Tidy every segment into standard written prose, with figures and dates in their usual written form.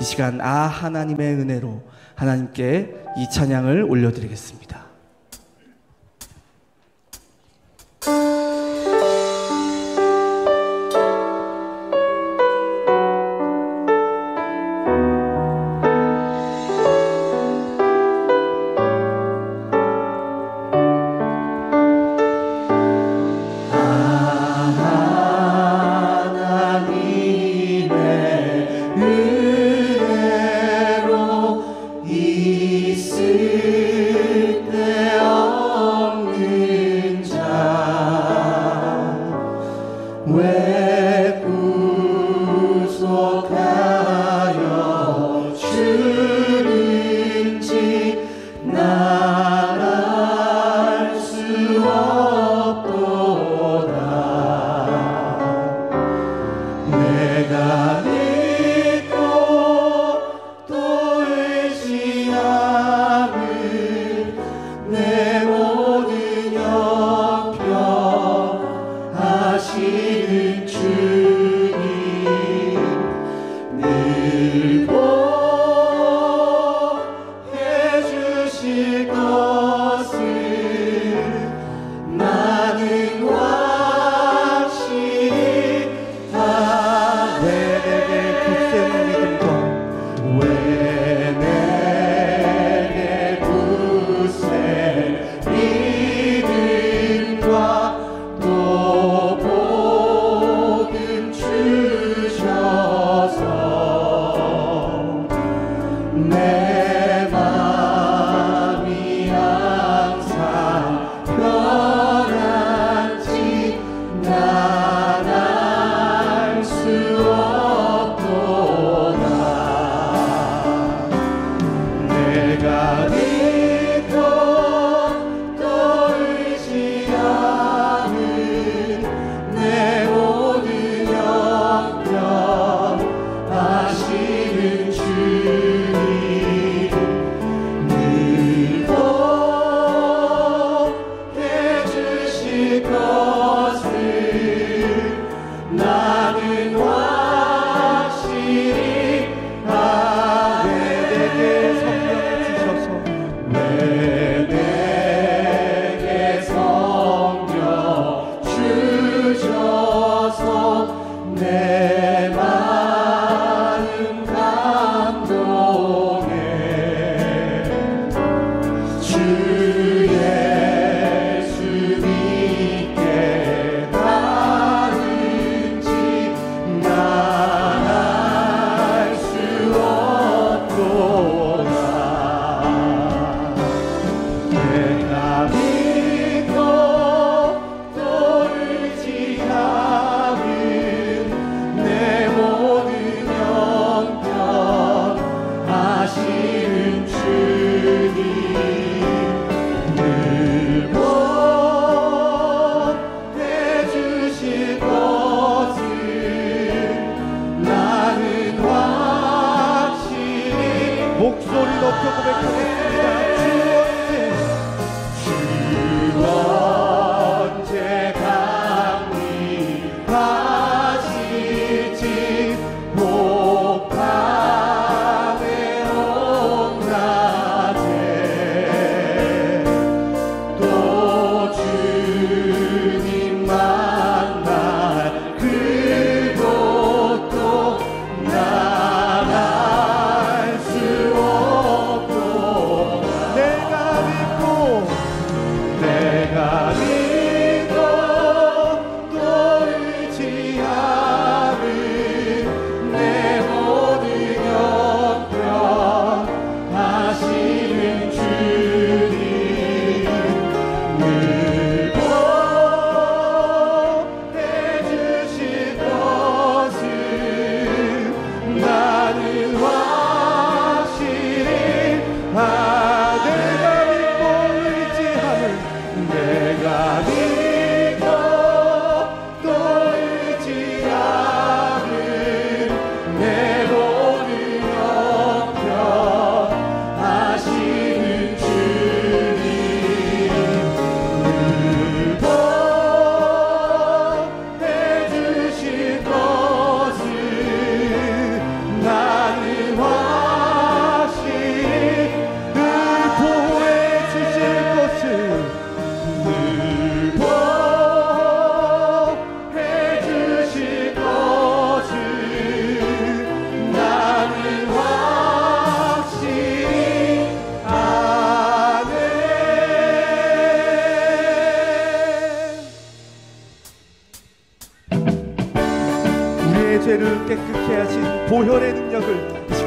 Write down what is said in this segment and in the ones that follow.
시간 하나님의 은혜로 하나님께 이 찬양을 올려드리겠습니다.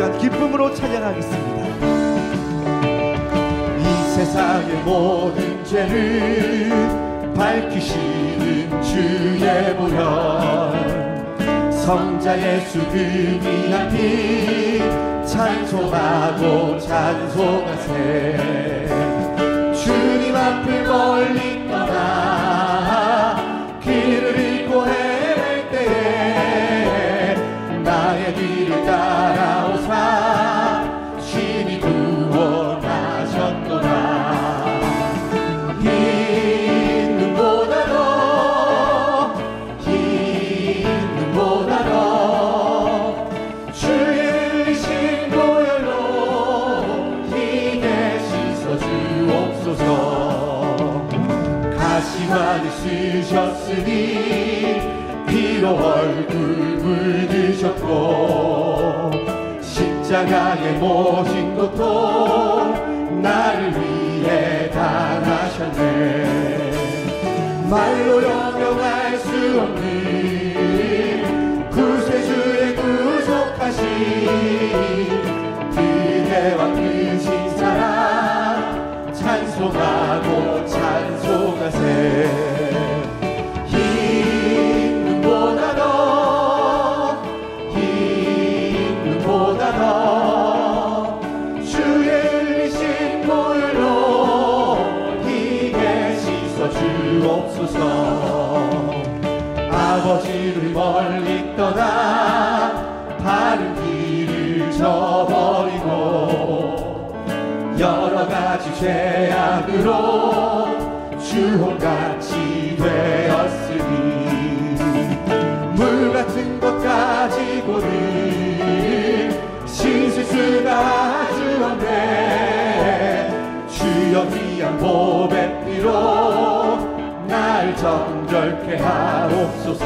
시간 기쁨으로 찬양하겠습니다. 이 세상의 모든 죄를 밝히시는 주의 보혈, 성자 예수 그 귀한 피 찬송하고 찬송하세. 주님 앞을 멀리 떠나 길을 잃고 헤맬 때에 나의 뒤를 따라오사 신이 구원하셨도다. 흰 눈보다도 주의 흘리신 보혈로 희게 씻어주옵소서. 가시관을 쓰셨으니 피로 얼굴 물드셨고 십자가의 모진 고통 나를 위해 당하셨네. 말로 형용할 수 없는 구세주의 구속하신 그대와 크신 사랑 찬송하고 찬송하세. 주의 흘리신 보혈로 희게 씻어주옵소서. 아버지를 멀리 떠나 바른 길을 저버리고 여러 가지 죄악으로 주홍같이 되었으니 물 같은 것 가지고는 씻을 수가 주었네. 주여 귀한 보배 피로 날 정결케 하옵소서.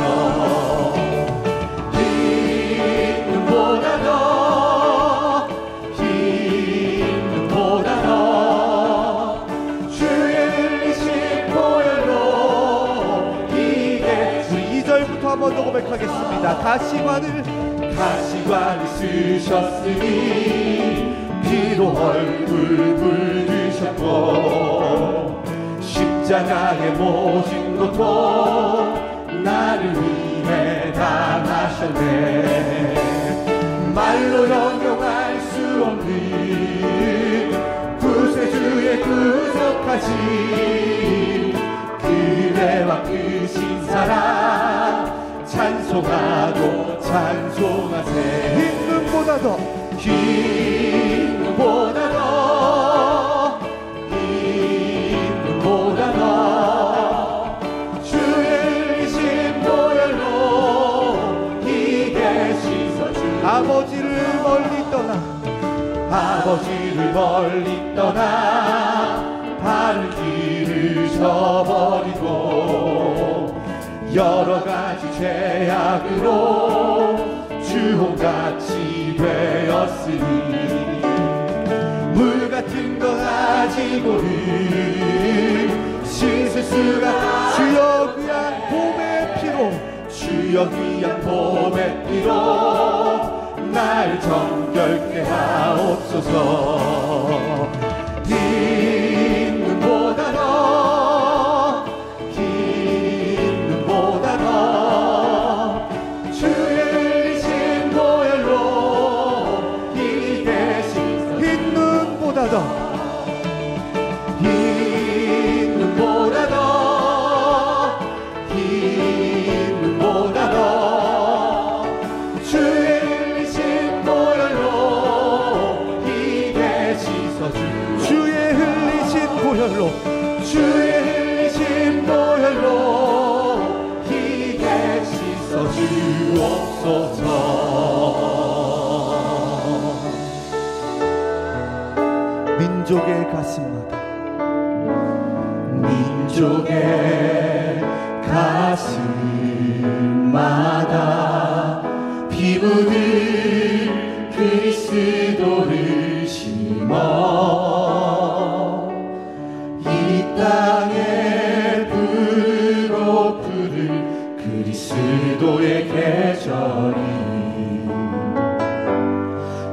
흰 눈보다도 주의 흘리신 보혈로 희게. 우리 2절부터 한번 더 고백하겠습니다. 가시관을 쓰셨으니 피로 얼굴 물드셨고 십자가의 모진 고통 나를 위해 당하셨네. 말로 형용할 수 없는 구세주의 구속하신 그대와 크신 사랑 찬송하고 찬송하세. 흰 눈보다도 주의 흘리신 보혈로 희게 씻어주. 아버지를 멀리 떠나 바른 길을 저버리고 여러 가지 죄악으로 주홍같이 되었으니 물 같은 거 가지고는 씻을 수가. 주여 귀한 보배 피로 주여 귀한 보배 피로 날 정결케 하옵소서. 흰 눈보다도 주의 흘리신 보혈로 희게 씻어. 흰 눈보다도 주의 흘리신 보혈로 희게 씻어주. 주의 흘리신 보혈로 희게 씻어주옵소서. 민족의 가슴마다 피 묻은 그리스도를 심어 이 땅에 불고 푸른 그리스도의 계절이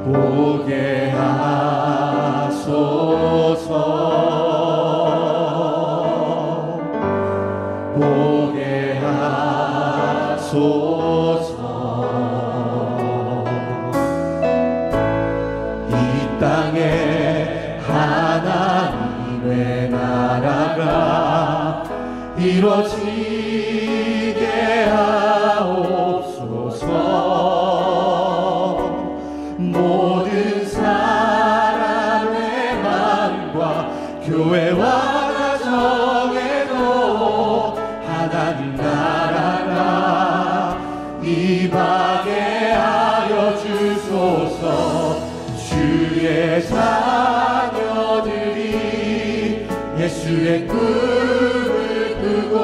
온 보게 하소서 보게 하소서 이 땅에 하나님의 나라가 이루어지게 하옵소서 모든 사람의 마음과 교회와 가정에도 하나님 나라가 임하게 하여 주소서 주의 자녀들이 예수의 꿈을 꾸고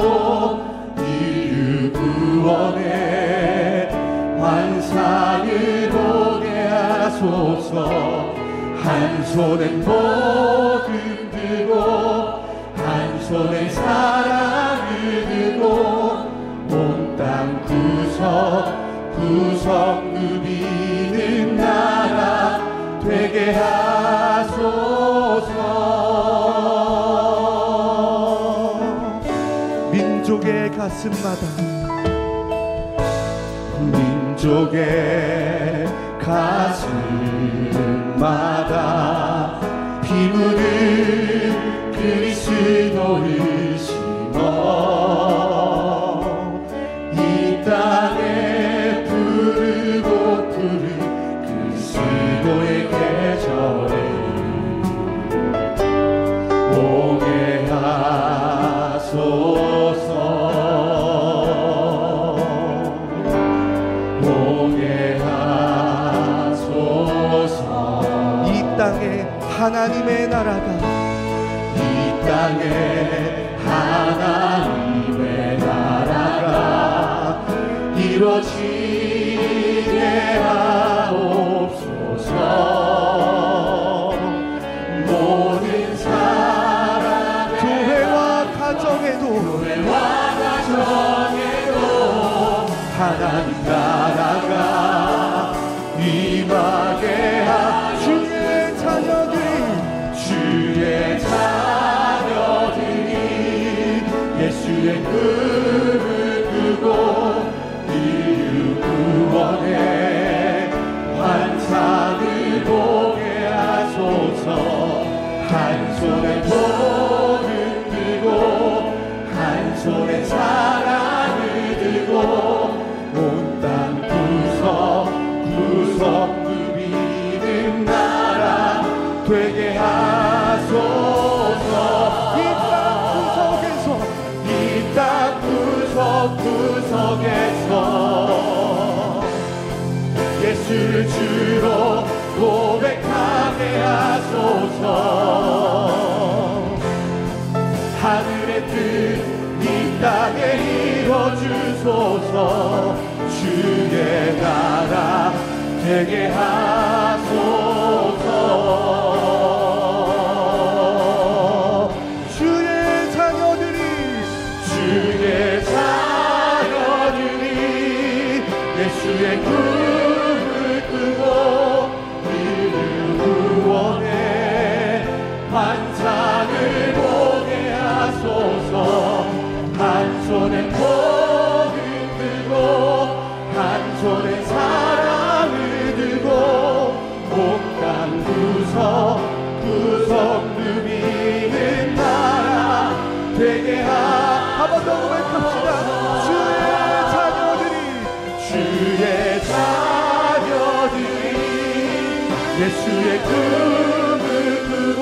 인류 구원의 환상을 보게 하소서 한 손엔 복음 들고 한 손엔 사랑을 들고 온 땅 구석 누비는 나라 되게 하소서 민족의 가슴마다 민족의 가슴마다 피 묻은 그리스도를 심어 이 땅에 부르고 부른 그리스도의 계절에 오게 하소서 오게 하소서 이 땅에 하나님의 나라가 이 땅에 하나님의 나라가 이루어지게 하옵소서 모든 사람 교회와 가정에도 하나님 나라가 임하게 하 주의 자녀들이 예수의 꿈을 꾸고 인류 구원의 환상을 보게 하소서 한 손에 복을 들고 한 손에 사랑을 들고 온 땅 구석 누비는 나라 되게 하소서 이 땅 구석구석에서 예수를 주로 고백하게 하소서 하늘의 뜻 이 땅에 이뤄주소서 주의 나라 되게 하소서 주의 자녀들이 예수의 꿈을 꾸고 인류 구원의 환상을 보게 하소서 한 손에 복을 들고 한 손에 사랑을 들고 온 땅 구석 누비는 나라 되게 한 번 더 고백합시다. 주의 자녀들이 예수의 꿈을 꾸고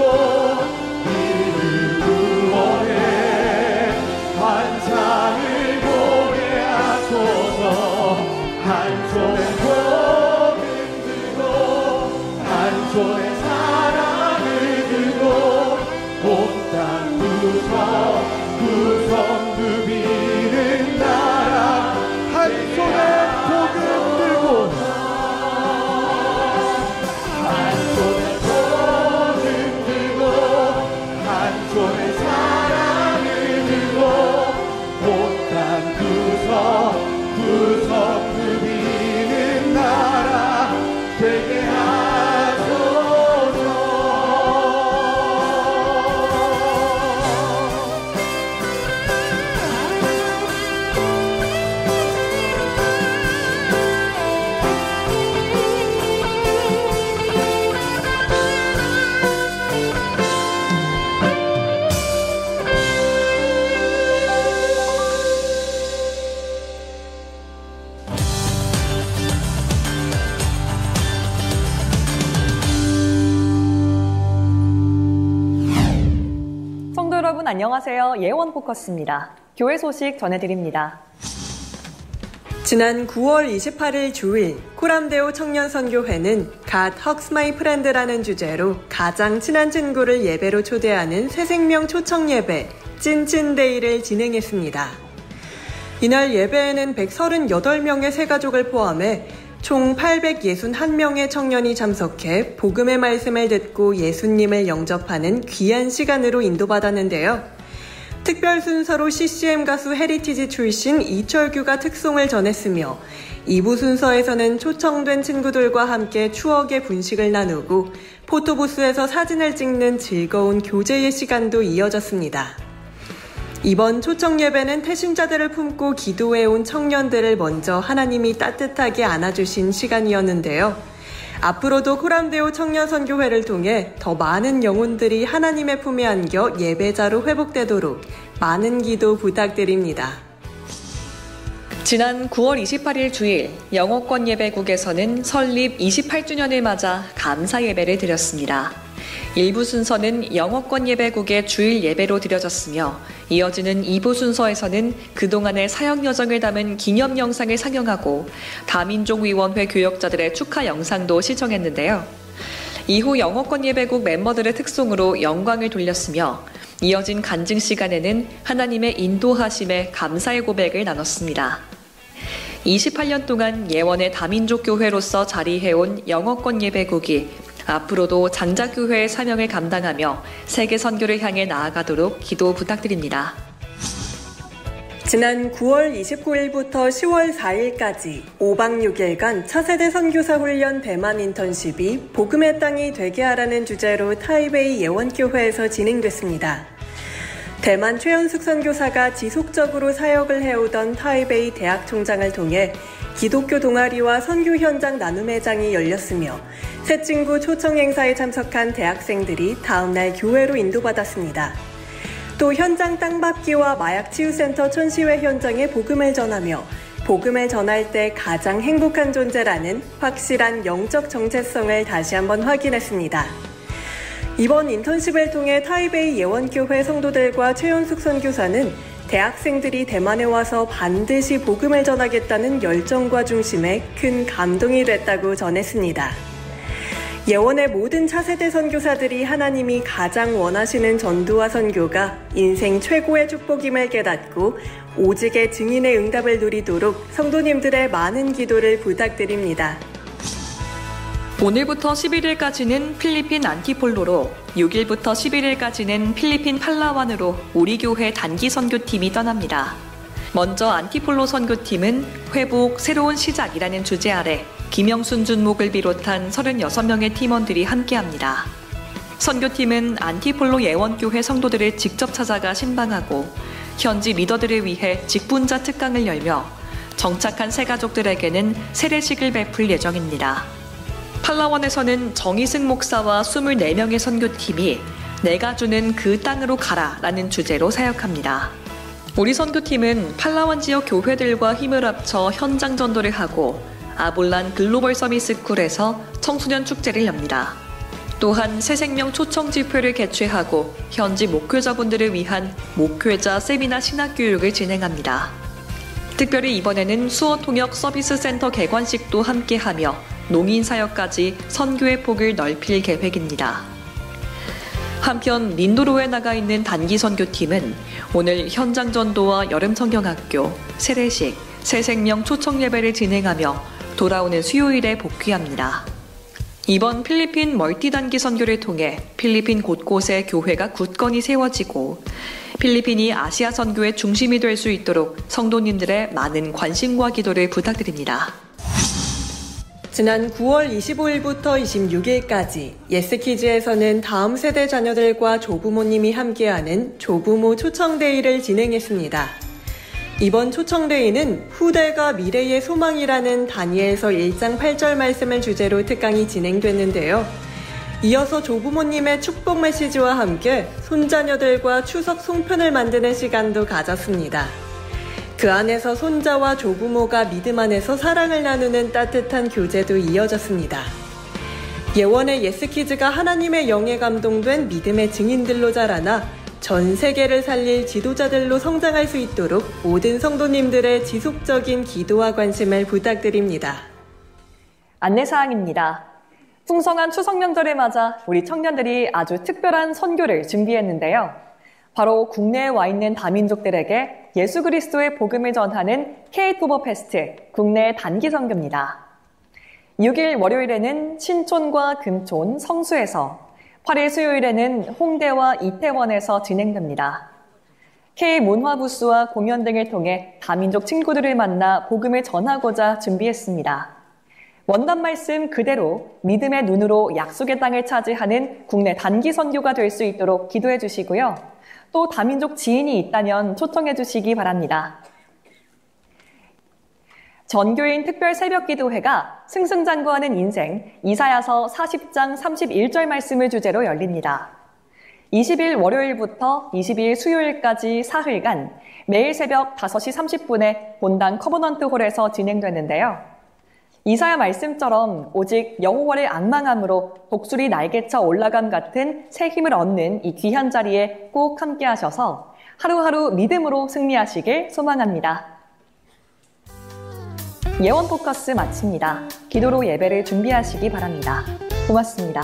인류 구원의 환상을 보게 하소서 한 손에 복을 들고 한 손에 사랑을 들고 온 땅 구석 누비는 나라 한 손에 복음 들고 한 손에 복음 들고 한 손에 사랑을 들고 온 땅 구석 누비는 나라 되게 하소서 안녕하세요. 예원 포커스입니다. 교회 소식 전해드립니다. 지난 9월 28일 주일 코람데오 청년선교회는 갓 헉스 마이 프렌드라는 주제로 가장 친한 친구를 예배로 초대하는 새생명 초청 예배 찐찐데이를 진행했습니다. 이날 예배에는 138명의 새가족을 포함해 총 861명의 청년이 참석해 복음의 말씀을 듣고 예수님을 영접하는 귀한 시간으로 인도받았는데요. 특별 순서로 CCM 가수 헤리티지 출신 이철규가 특송을 전했으며 2부 순서에서는 초청된 친구들과 함께 추억의 분식을 나누고 포토부스에서 사진을 찍는 즐거운 교제의 시간도 이어졌습니다. 이번 초청 예배는 태신자들을 품고 기도해온 청년들을 먼저 하나님이 따뜻하게 안아주신 시간이었는데요. 앞으로도 코람데오 청년선교회를 통해 더 많은 영혼들이 하나님의 품에 안겨 예배자로 회복되도록 많은 기도 부탁드립니다. 지난 9월 28일 주일 영어권 예배국에서는 설립 28주년을 맞아 감사 예배를 드렸습니다. 일부 순서는 영어권 예배국의 주일 예배로 드려졌으며 이어지는 2부 순서에서는 그동안의 사역 여정을 담은 기념 영상을 상영하고 다민족위원회 교역자들의 축하 영상도 시청했는데요. 이후 영어권 예배국 멤버들의 특송으로 영광을 돌렸으며 이어진 간증 시간에는 하나님의 인도하심에 감사의 고백을 나눴습니다. 28년 동안 예원의 다민족 교회로서 자리해온 영어권 예배국이 앞으로도 장자교회의 사명을 감당하며 세계 선교를 향해 나아가도록 기도 부탁드립니다. 지난 9월 29일부터 10월 4일까지 5박 6일간 차세대 선교사 훈련 대만 인턴십이 복음의 땅이 되게 하라는 주제로 타이베이 예원교회에서 진행됐습니다. 대만 최연숙 선교사가 지속적으로 사역을 해오던 타이베이 대학 총장을 통해 기독교 동아리와 선교 현장 나눔회장이 열렸으며 새 친구 초청 행사에 참석한 대학생들이 다음날 교회로 인도받았습니다. 또 현장 땅밟기와 마약치유센터 천시회 현장에 복음을 전하며 복음을 전할 때 가장 행복한 존재라는 확실한 영적 정체성을 다시 한번 확인했습니다. 이번 인턴십을 통해 타이베이 예원교회 성도들과 최연숙 선교사는 대학생들이 대만에 와서 반드시 복음을 전하겠다는 열정과 중심에 큰 감동이 됐다고 전했습니다. 예원의 모든 차세대 선교사들이 하나님이 가장 원하시는 전도와 선교가 인생 최고의 축복임을 깨닫고 오직의 증인의 응답을 누리도록 성도님들의 많은 기도를 부탁드립니다. 오늘부터 11일까지는 필리핀 안티폴로로 6일부터 11일까지는 필리핀 팔라완으로 우리 교회 단기 선교팀이 떠납니다. 먼저 안티폴로 선교팀은 회복, 새로운 시작이라는 주제 아래 김영순 준목을 비롯한 36명의 팀원들이 함께합니다. 선교팀은 안티폴로 예원교회 성도들을 직접 찾아가 신방하고 현지 리더들을 위해 직분자 특강을 열며 정착한 새가족들에게는 세례식을 베풀 예정입니다. 팔라원에서는 정희승 목사와 24명의 선교팀이 내가 주는 그 땅으로 가라라는 주제로 사역합니다. 우리 선교팀은 팔라원 지역 교회들과 힘을 합쳐 현장 전도를 하고 아볼란 글로벌 서밋스쿨에서 청소년 축제를 엽니다. 또한 새생명 초청 집회를 개최하고 현지 목회자분들을 위한 목회자 세미나 신학교육을 진행합니다. 특별히 이번에는 수어통역 서비스센터 개관식도 함께하며 농인사역까지 선교의 폭을 넓힐 계획입니다. 한편 민도로에 나가 있는 단기 선교팀은 오늘 현장 전도와 여름 성경학교, 세례식, 새생명 초청 예배를 진행하며 돌아오는 수요일에 복귀합니다. 이번 필리핀 멀티단기 선교를 통해 필리핀 곳곳에 교회가 굳건히 세워지고 필리핀이 아시아 선교의 중심이 될 수 있도록 성도님들의 많은 관심과 기도를 부탁드립니다. 지난 9월 25일부터 26일까지 예스키즈에서는 다음 세대 자녀들과 조부모님이 함께하는 조부모 초청데이를 진행했습니다. 이번 초청데이는 후대가 미래의 소망이라는 다니엘서 1장 8절 말씀을 주제로 특강이 진행됐는데요. 이어서 조부모님의 축복 메시지와 함께 손자녀들과 추석 송편을 만드는 시간도 가졌습니다. 그 안에서 손자와 조부모가 믿음 안에서 사랑을 나누는 따뜻한 교제도 이어졌습니다. 예원의 예스키즈가 하나님의 영에 감동된 믿음의 증인들로 자라나 전 세계를 살릴 지도자들로 성장할 수 있도록 모든 성도님들의 지속적인 기도와 관심을 부탁드립니다. 안내사항입니다. 풍성한 추석 명절을 맞아 우리 청년들이 아주 특별한 선교를 준비했는데요. 바로 국내에 와 있는 다민족들에게 예수 그리스도의 복음을 전하는 K-토버 페스트 국내 단기 선교입니다. 6일 월요일에는 신촌과 금촌, 성수에서, 8일 수요일에는 홍대와 이태원에서 진행됩니다. K-문화부스와 공연 등을 통해 다민족 친구들을 만나 복음을 전하고자 준비했습니다. 원단 말씀 그대로 믿음의 눈으로 약속의 땅을 차지하는 국내 단기 선교가 될 수 있도록 기도해 주시고요. 또 다민족 지인이 있다면 초청해 주시기 바랍니다. 전교인 특별 새벽 기도회가 승승장구하는 인생 이사야서 40장 31절 말씀을 주제로 열립니다. 20일 월요일부터 20일 수요일까지 사흘간 매일 새벽 5시 30분에 본당 커버넌트 홀에서 진행되는데요. 이사야 말씀처럼 오직 여호와를 앙망함으로 독수리 날개쳐 올라감 같은 새 힘을 얻는 이 귀한 자리에 꼭 함께 하셔서 하루하루 믿음으로 승리하시길 소망합니다. 예원 포커스 마칩니다. 기도로 예배를 준비하시기 바랍니다. 고맙습니다.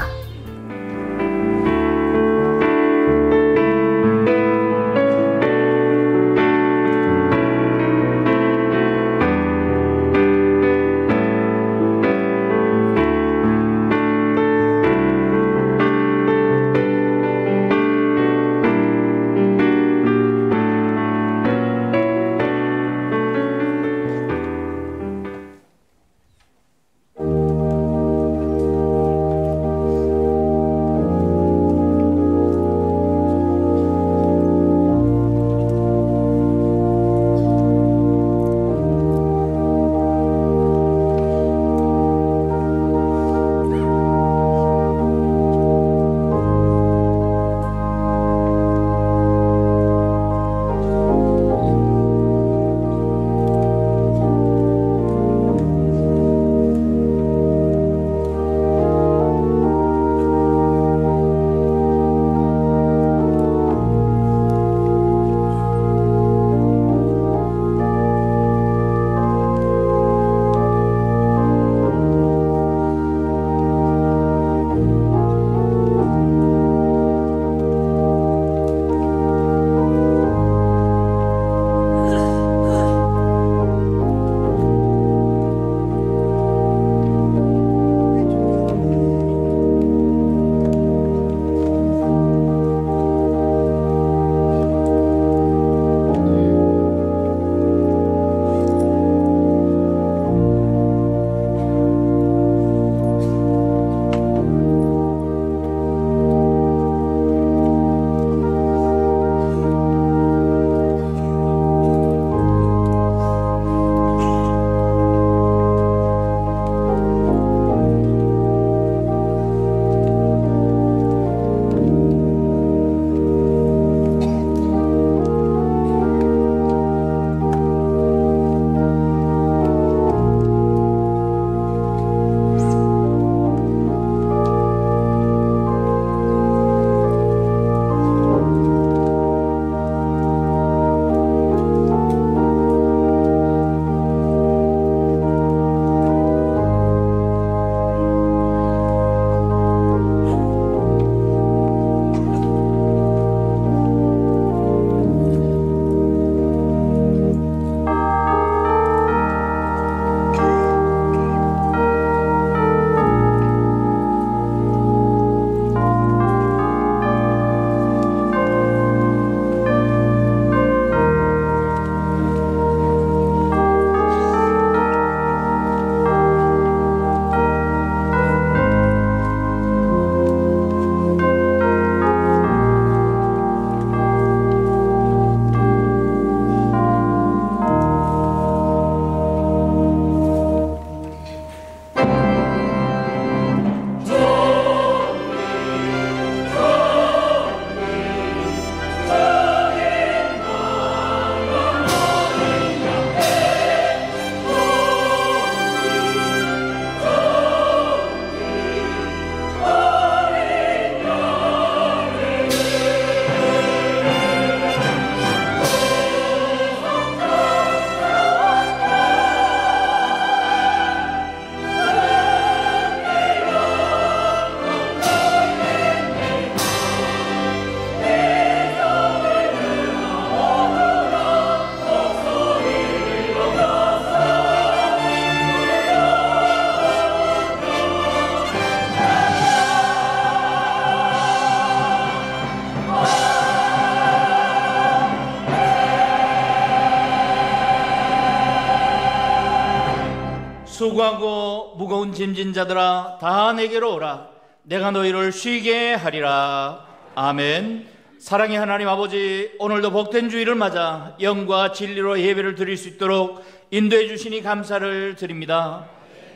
수고하고 무거운 짐진 자들아 다 내게로 오라. 내가 너희를 쉬게 하리라. 아멘. 사랑의 하나님 아버지, 오늘도 복된 주일을 맞아 영과 진리로 예배를 드릴 수 있도록 인도해 주시니 감사를 드립니다.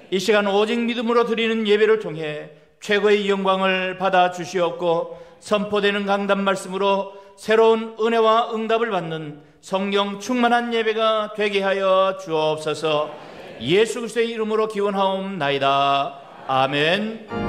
이 시간 오직 믿음으로 드리는 예배를 통해 최고의 영광을 받아 주시옵고, 선포되는 강단 말씀으로 새로운 은혜와 응답을 받는 성령 충만한 예배가 되게 하여 주옵소서. 예수 그리스도의 이름으로 기원하옵나이다. 아멘.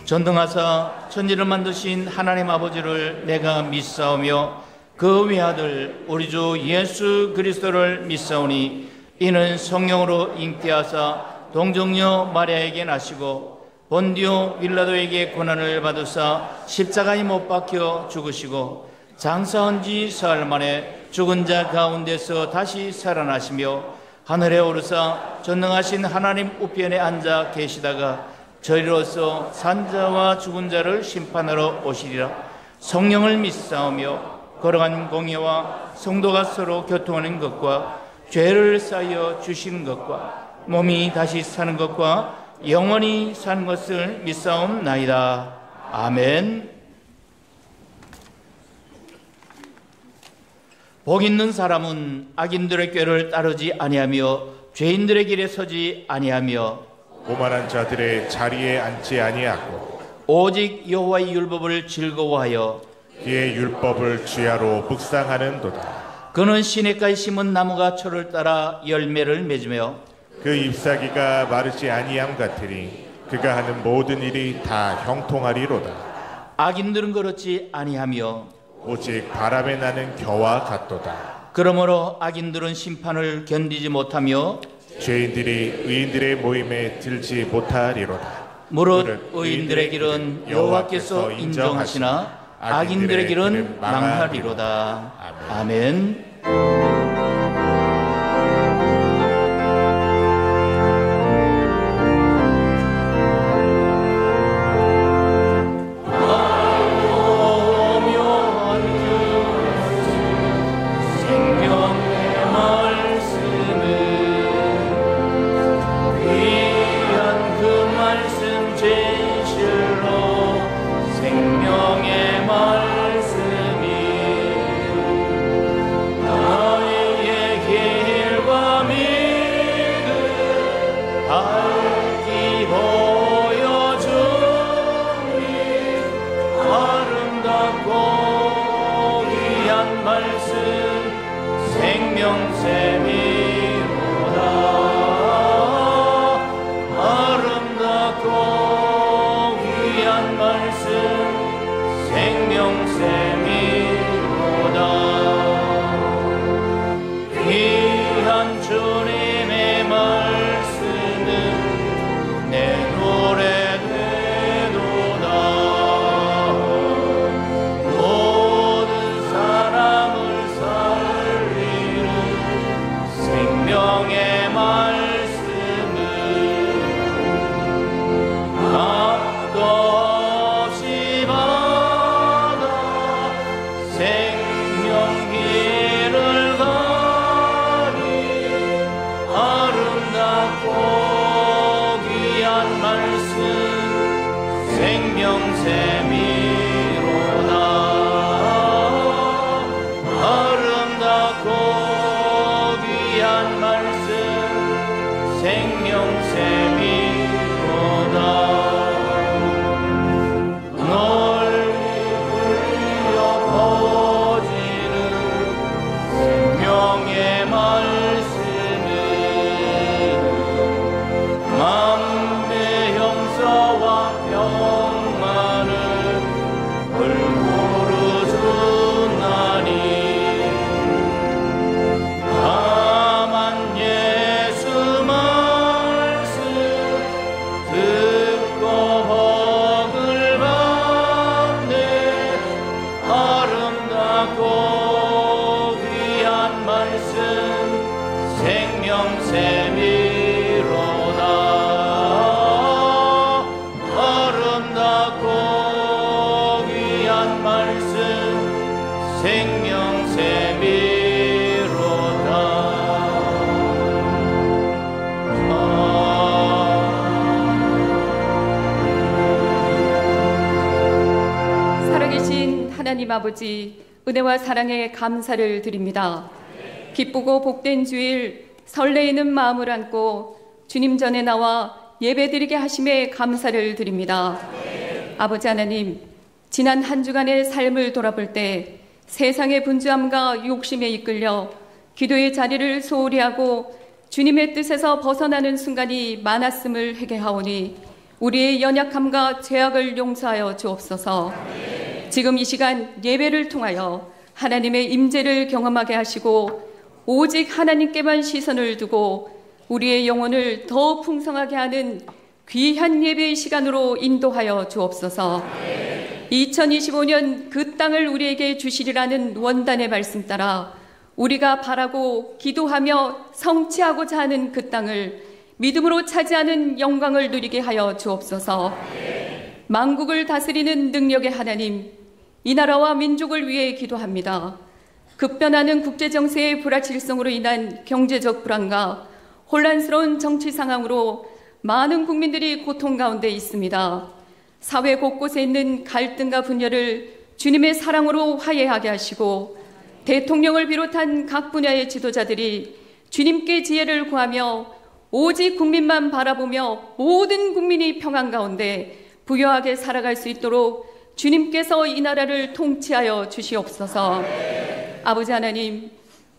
전등하사 천지를 만드신 하나님 아버지를 내가 믿사오며 그 외아들 우리 주 예수 그리스도를 믿사오니, 이는 성령으로 잉태하사 동정녀 마리아에게 나시고 본디오 빌라도에게 고난을 받으사 십자가에 못 박혀 죽으시고 장사한 지 사흘 만에 죽은 자 가운데서 다시 살아나시며 하늘에 오르사 전능하신 하나님 우편에 앉아 계시다가 저희로서 산자와 죽은 자를 심판하러 오시리라. 성령을 믿사오며 걸어간 공예와 성도가 서로 교통하는 것과 죄를 사하여 주시는 것과 몸이 다시 사는 것과 영원히 사는 것을 믿사옵나이다. 아멘. 복 있는 사람은 악인들의 꾀를 따르지 아니하며 죄인들의 길에 서지 아니하며 오만한 자들의 자리에 앉지 아니하고 오직 여호와의 율법을 즐거워하여 그의 율법을 주야로 묵상하는도다. 그는 시냇가에 심은 나무가 철을 따라 열매를 맺으며 그 잎사귀가 마르지 아니함 같으니 그가 하는 모든 일이 다 형통하리로다. 악인들은 그렇지 아니하며 오직 바람에 나는 겨와 같도다. 그러므로 악인들은 심판을 견디지 못하며 죄인들이 의인들의 모임에 들지 못하리로다. 무릇 의인들의 길은 여호와께서 인정하시나 악인들의 길은 망하리로다. 아멘. 하나님 아버지, 은혜와 사랑에 감사를 드립니다. 기쁘고 복된 주일, 설레이는 마음을 안고 주님 전에 나와 예배드리게 하심에 감사를 드립니다. 아버지 하나님, 지난 한 주간의 삶을 돌아볼 때 세상의 분주함과 욕심에 이끌려 기도의 자리를 소홀히 하고 주님의 뜻에서 벗어나는 순간이 많았음을 회개하오니 우리의 연약함과 죄악을 용서하여 주옵소서. 지금 이 시간 예배를 통하여 하나님의 임재를 경험하게 하시고 오직 하나님께만 시선을 두고 우리의 영혼을 더 풍성하게 하는 귀한 예배의 시간으로 인도하여 주옵소서. 2025년 그 땅을 우리에게 주시리라는 원단의 말씀 따라 우리가 바라고 기도하며 성취하고자 하는 그 땅을 믿음으로 차지하는 영광을 누리게 하여 주옵소서. 만국을 다스리는 능력의 하나님, 이 나라와 민족을 위해 기도합니다. 급변하는 국제정세의 불확실성으로 인한 경제적 불안과 혼란스러운 정치 상황으로 많은 국민들이 고통 가운데 있습니다. 사회 곳곳에 있는 갈등과 분열을 주님의 사랑으로 화해하게 하시고 대통령을 비롯한 각 분야의 지도자들이 주님께 지혜를 구하며 오직 국민만 바라보며 모든 국민이 평안 가운데 부유하게 살아갈 수 있도록 주님께서 이 나라를 통치하여 주시옵소서. 아버지 하나님,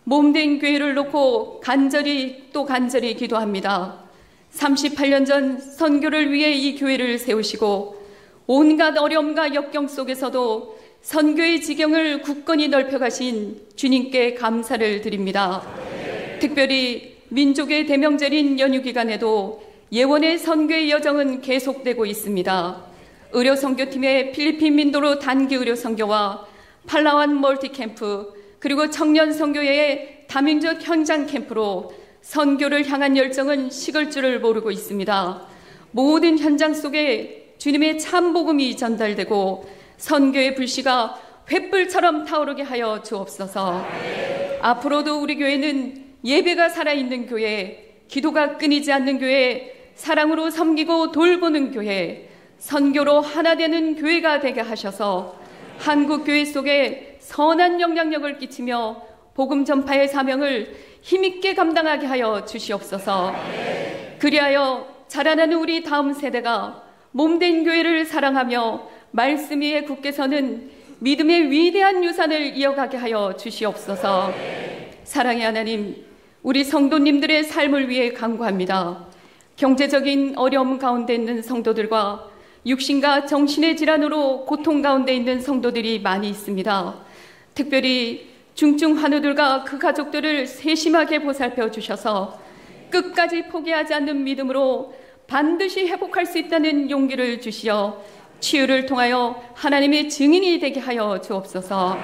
몸된 교회를 놓고 간절히 또 간절히 기도합니다. 38년 전 선교를 위해 이 교회를 세우시고 온갖 어려움과 역경 속에서도 선교의 지경을 굳건히 넓혀가신 주님께 감사를 드립니다. 특별히 민족의 대명절인 연휴 기간에도 예원의 선교의 여정은 계속되고 있습니다. 의료선교팀의 필리핀 민도로 단기 의료선교와 팔라완 멀티캠프 그리고 청년선교회의 다민족 현장 캠프로 선교를 향한 열정은 식을 줄을 모르고 있습니다. 모든 현장 속에 주님의 참 복음이 전달되고 선교의 불씨가 횃불처럼 타오르게 하여 주옵소서. 앞으로도 우리 교회는 예배가 살아있는 교회, 기도가 끊이지 않는 교회, 사랑으로 섬기고 돌보는 교회, 선교로 하나 되는 교회가 되게 하셔서 한국 교회 속에 선한 영향력을 끼치며 복음 전파의 사명을 힘있게 감당하게 하여 주시옵소서. 그리하여 자라나는 우리 다음 세대가 몸된 교회를 사랑하며 말씀 위에 굳게 서는 믿음의 위대한 유산을 이어가게 하여 주시옵소서. 사랑의 하나님, 우리 성도님들의 삶을 위해 간구합니다. 경제적인 어려움 가운데 있는 성도들과 육신과 정신의 질환으로 고통 가운데 있는 성도들이 많이 있습니다. 특별히 중증 환우들과 그 가족들을 세심하게 보살펴 주셔서 끝까지 포기하지 않는 믿음으로 반드시 회복할 수 있다는 용기를 주시어 치유를 통하여 하나님의 증인이 되게 하여 주옵소서.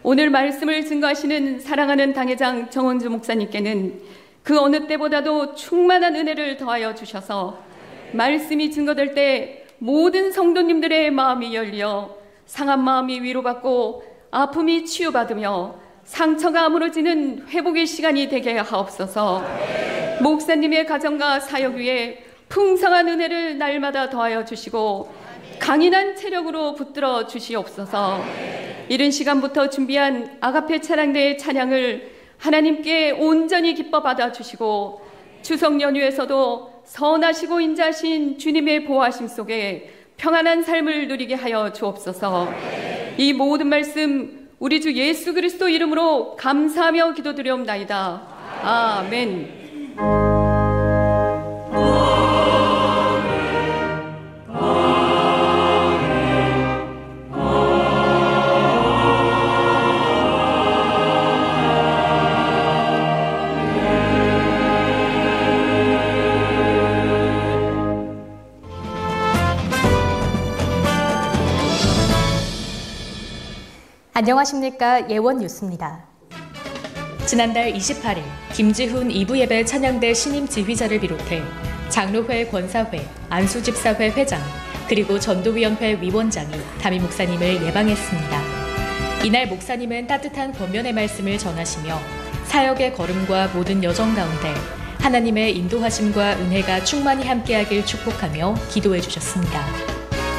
오늘 말씀을 증거하시는 사랑하는 당회장 정원주 목사님께는 그 어느 때보다도 충만한 은혜를 더하여 주셔서 말씀이 증거될 때 모든 성도님들의 마음이 열려 상한 마음이 위로받고 아픔이 치유받으며 상처가 아물어지는 회복의 시간이 되게 하옵소서. 목사님의 가정과 사역 위에 풍성한 은혜를 날마다 더하여 주시고 강인한 체력으로 붙들어 주시옵소서. 이른 시간부터 준비한 아가페 찬양대의 찬양을 하나님께 온전히 기뻐 받아 주시고 추석 연휴에서도 선하시고 인자하신 주님의 보호하심 속에 평안한 삶을 누리게 하여 주옵소서. 이 모든 말씀 우리 주 예수 그리스도 이름으로 감사하며 기도드리옵나이다. 아멘. 안녕하십니까. 예원 뉴스입니다. 지난달 28일 김지훈 2부 예배 찬양대 신임 지휘자를 비롯해 장로회 권사회, 안수집사회 회장, 그리고 전도위원회 위원장이 담임 목사님을 예방했습니다. 이날 목사님은 따뜻한 권면의 말씀을 전하시며 사역의 걸음과 모든 여정 가운데 하나님의 인도하심과 은혜가 충만히 함께하길 축복하며 기도해 주셨습니다.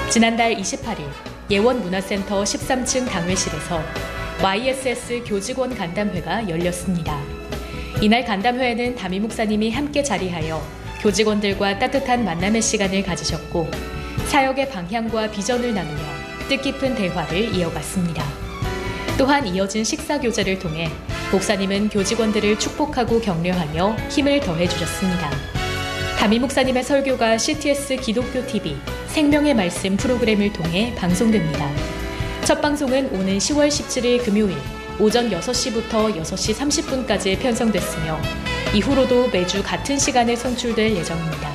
지난달 28일 예원문화센터 13층 당회실에서 YSS 교직원 간담회가 열렸습니다. 이날 간담회에는 담임 목사님이 함께 자리하여 교직원들과 따뜻한 만남의 시간을 가지셨고 사역의 방향과 비전을 나누며 뜻깊은 대화를 이어갔습니다. 또한 이어진 식사 교제를 통해 목사님은 교직원들을 축복하고 격려하며 힘을 더해 주셨습니다. 담임 목사님의 설교가 CTS 기독교 TV 생명의 말씀 프로그램을 통해 방송됩니다. 첫 방송은 오는 10월 17일 금요일 오전 6시부터 6시 30분까지 편성됐으며 이후로도 매주 같은 시간에 송출될 예정입니다.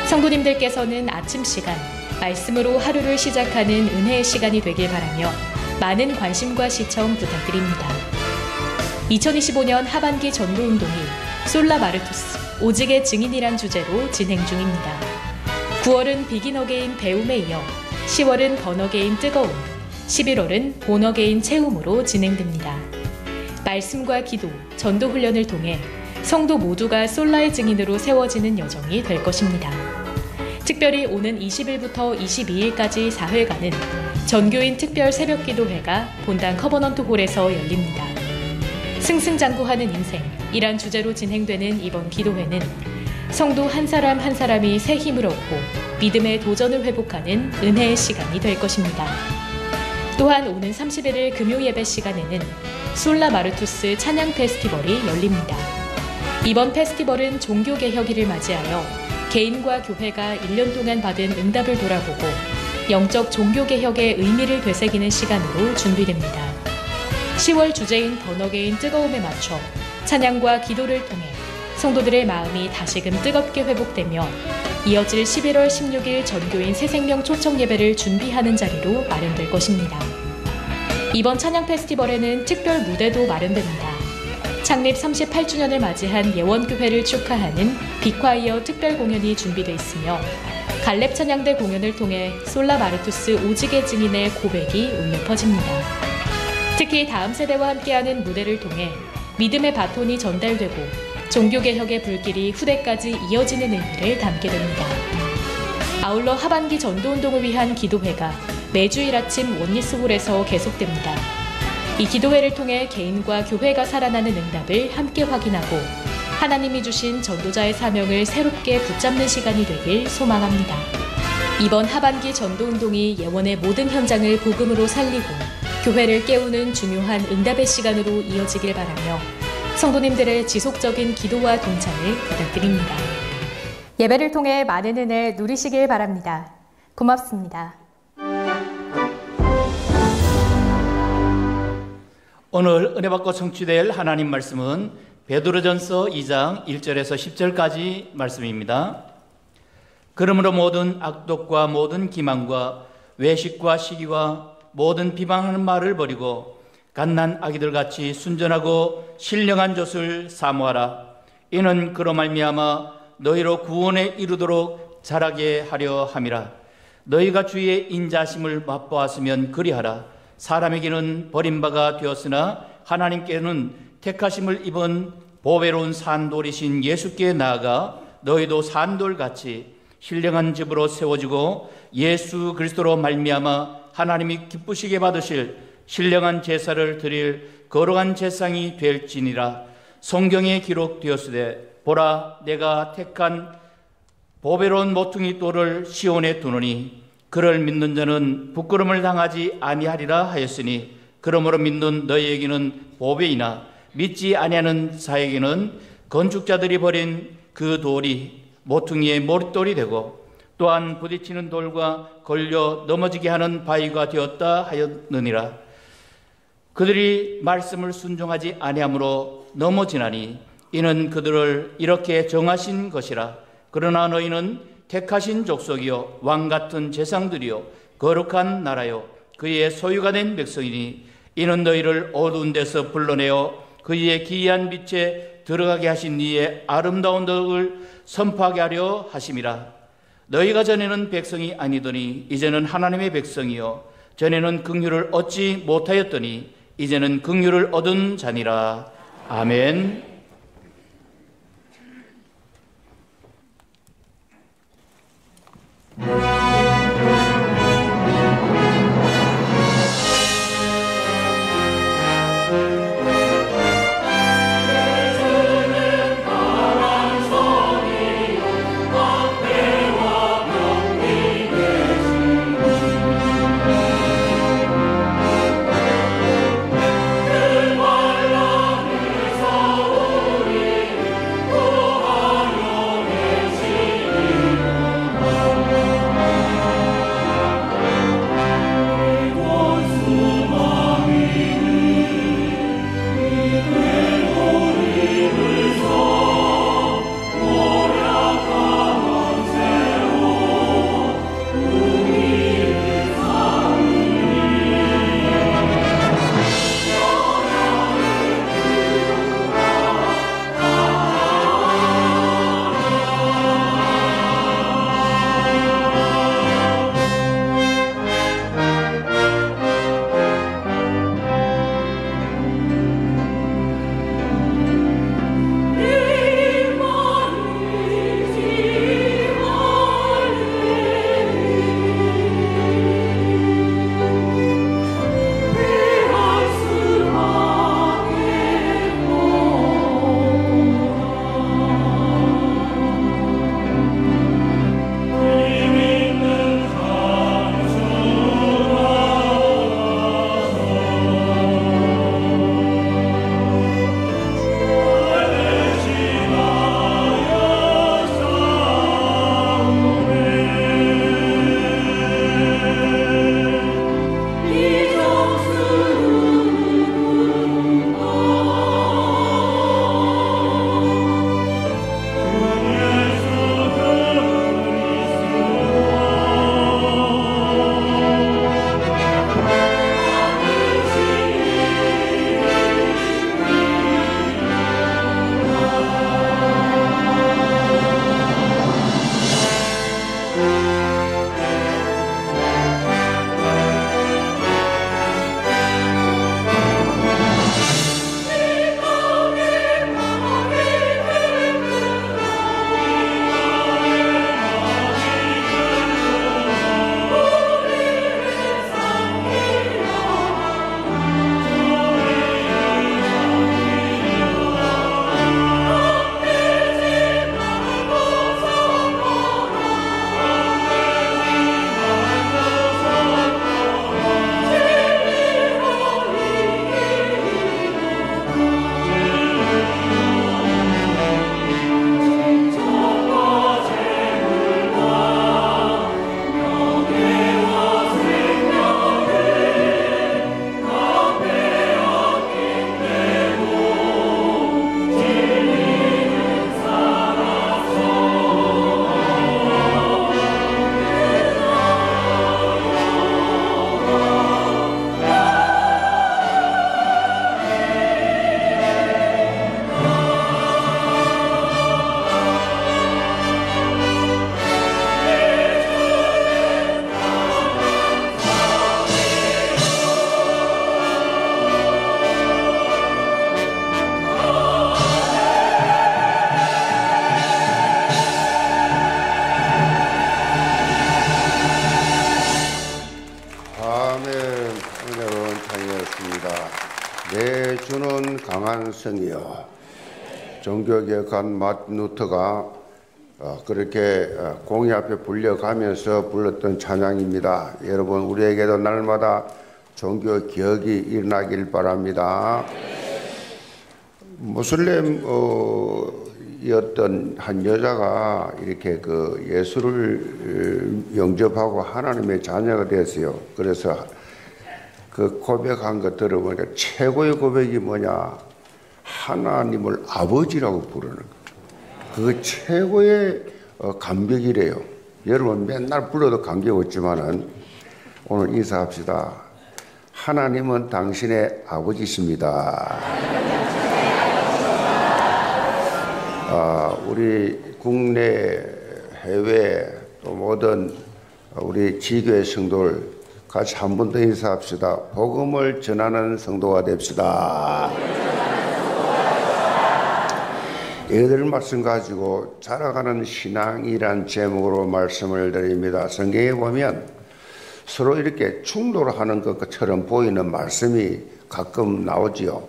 성도님들께서는 아침 시간 말씀으로 하루를 시작하는 은혜의 시간이 되길 바라며 많은 관심과 시청 부탁드립니다. 2025년 하반기 전도운동이 솔라 마르투스 오직의 증인이란 주제로 진행 중입니다. 9월은 비긴 어게인 배움에 이어 10월은 번 어게인 뜨거움, 11월은 본 어게인 채움으로 진행됩니다. 말씀과 기도, 전도 훈련을 통해 성도 모두가 솔라의 증인으로 세워지는 여정이 될 것입니다. 특별히 오는 20일부터 22일까지 4회간은 전교인 특별 새벽기도회가 본당 커버넌트 홀에서 열립니다. 승승장구하는 인생이란 주제로 진행되는 이번 기도회는 성도 한 사람 한 사람이 새 힘을 얻고 믿음의 도전을 회복하는 은혜의 시간이 될 것입니다. 또한 오는 31일 금요 예배 시간에는 솔라 마르투스 찬양 페스티벌이 열립니다. 이번 페스티벌은 종교개혁일을 맞이하여 개인과 교회가 1년 동안 받은 응답을 돌아보고 영적 종교개혁의 의미를 되새기는 시간으로 준비됩니다. 10월 주제인 번어게인 뜨거움에 맞춰 찬양과 기도를 통해 성도들의 마음이 다시금 뜨겁게 회복되며 이어질 11월 16일 전교인 새생명 초청 예배를 준비하는 자리로 마련될 것입니다. 이번 찬양 페스티벌에는 특별 무대도 마련됩니다. 창립 38주년을 맞이한 예원교회를 축하하는 빅콰이어 특별 공연이 준비되어 있으며 갈렙 찬양대 공연을 통해 솔라 마르투스 오직의 증인의 고백이 울려 퍼집니다. 특히 다음 세대와 함께하는 무대를 통해 믿음의 바톤이 전달되고 종교개혁의 불길이 후대까지 이어지는 의미를 담게 됩니다. 아울러 하반기 전도운동을 위한 기도회가 매주일 아침 원리스홀에서 계속됩니다. 이 기도회를 통해 개인과 교회가 살아나는 응답을 함께 확인하고 하나님이 주신 전도자의 사명을 새롭게 붙잡는 시간이 되길 소망합니다. 이번 하반기 전도운동이 예원의 모든 현장을 복음으로 살리고 교회를 깨우는 중요한 응답의 시간으로 이어지길 바라며 성도님들의 지속적인 기도와 동참을 부탁드립니다. 예배를 통해 많은 은혜 누리시길 바랍니다. 고맙습니다. 오늘 은혜받고 성취될 하나님 말씀은 베드로전서 2장 1절에서 10절까지 말씀입니다. 그러므로 모든 악독과 모든 기만과 외식과 시기와 모든 비방하는 말을 버리고 갓난 아기들같이 순전하고 신령한 젖을 사모하라. 이는 그로 말미암아 너희로 구원에 이르도록 자라게 하려 함이라. 너희가 주의 인자심을 맛보았으면 그리하라. 사람에게는 버림바가 되었으나 하나님께는 택하심을 입은 보배로운 산돌이신 예수께 나아가 너희도 산돌같이 신령한 집으로 세워지고 예수 그리스도로 말미암아 하나님이 기쁘시게 받으실 신령한 제사를 드릴 거룩한 제상이 될지니라. 성경에 기록되었으되 보라, 내가 택한 보배로운 모퉁이 돌을 시온에 두노니 그를 믿는 자는 부끄러움을 당하지 아니하리라 하였으니, 그러므로 믿는 너희에게는 보배이나 믿지 아니하는 자에게는 건축자들이 버린 그 돌이 모퉁이의 머릿돌이 되고 또한 부딪히는 돌과 걸려 넘어지게 하는 바위가 되었다 하였느니라. 그들이 말씀을 순종하지 아니하므로 넘어지나니 이는 그들을 이렇게 정하신 것이라. 그러나 너희는 택하신 족속이요 왕같은 제상들이요 거룩한 나라요 그의 소유가 된 백성이니 이는 너희를 어두운 데서 불러내어 그의 기이한 빛에 들어가게 하신 이의 아름다운 덕을 선포하게 하려 하심이라. 너희가 전에는 백성이 아니더니 이제는 하나님의 백성이요 전에는 긍휼을 얻지 못하였더니 이제는 긍휼을 얻은 자니라. 아멘. 내 주는 강한 성이여 종교개혁한 마틴 루터가 그렇게 공의 앞에 불려가면서 불렀던 찬양입니다. 여러분, 우리에게도 날마다 종교개혁이 일어나길 바랍니다. 무슬림이었던 한 여자가 이렇게 그 예수를 영접하고 하나님의 자녀가 됐어요. 그래서 그 고백한 거 들어보니까 최고의 고백이 뭐냐? 하나님을 아버지라고 부르는 거. 그거 최고의 감격이래요. 여러분 맨날 불러도 감격 없지만은 오늘 인사합시다. 하나님은 당신의 아버지십니다. 우리 국내 해외 또 모든 우리 지교의 성도들 같이 한 번 더 인사합시다. 복음을 전하는 성도가 됩시다. 얘들 말씀 가지고 자라가는 신앙이란 제목으로 말씀을 드립니다. 성경에 보면 서로 이렇게 충돌하는 것처럼 보이는 말씀이 가끔 나오지요.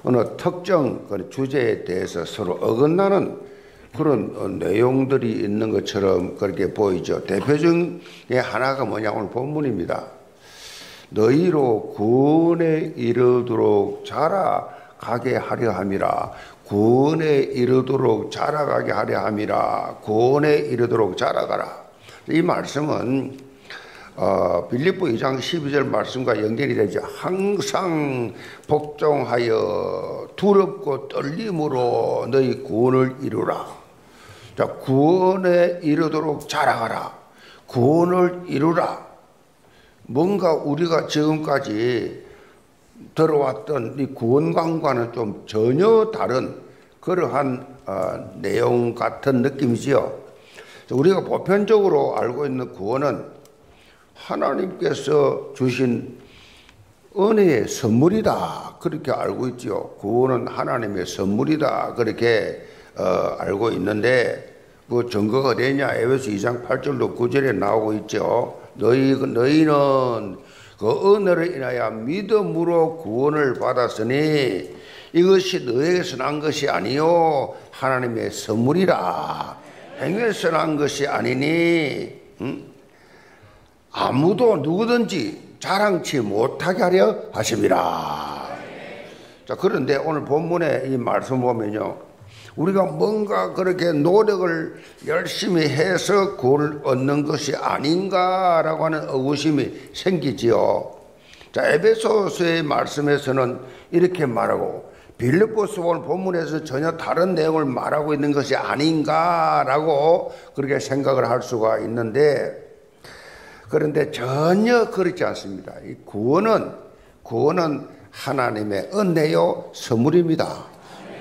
어느 특정 주제에 대해서 서로 어긋나는 그런 내용들이 있는 것처럼 그렇게 보이죠. 대표적인 하나가 뭐냐, 오늘 본문입니다. 너희로 구원에 이르도록 자라가게 하려 함이라. 구원에 이르도록 자라가게 하려 함이라. 구원에 이르도록 자라가라. 이 말씀은 빌립보 2장 12절 말씀과 연결이 되죠. 항상 복종하여 두렵고 떨림으로 너희 구원을 이루라. 자, 구원에 이르도록 자라가라. 구원을 이루라. 뭔가 우리가 지금까지 들어왔던 이 구원관과는 좀 전혀 다른 그러한 내용 같은 느낌이지요. 우리가 보편적으로 알고 있는 구원은 하나님께서 주신 은혜의 선물이다, 그렇게 알고 있죠. 구원은 하나님의 선물이다, 그렇게 알고 있는데 그 증거가 되냐? 에베소 2장 8절로 9절에 나오고 있죠. 너희는 그 은혜를 인하여 믿음으로 구원을 받았으니 이것이 너에게서 난 것이 아니요 하나님의 선물이라. 행위에서 난 것이 아니니 아무도 누구든지 자랑치 못하게 하려 하심이라. 자, 그런데 오늘 본문에 이 말씀 보면요, 우리가 뭔가 그렇게 노력을 열심히 해서 구원을 얻는 것이 아닌가라고 하는 의구심이 생기지요. 자, 에베소서의 말씀에서는 이렇게 말하고 빌립보서 오늘 본문에서 전혀 다른 내용을 말하고 있는 것이 아닌가라고 그렇게 생각을 할 수가 있는데, 그런데 전혀 그렇지 않습니다. 이 구원은 하나님의 은혜요 선물입니다.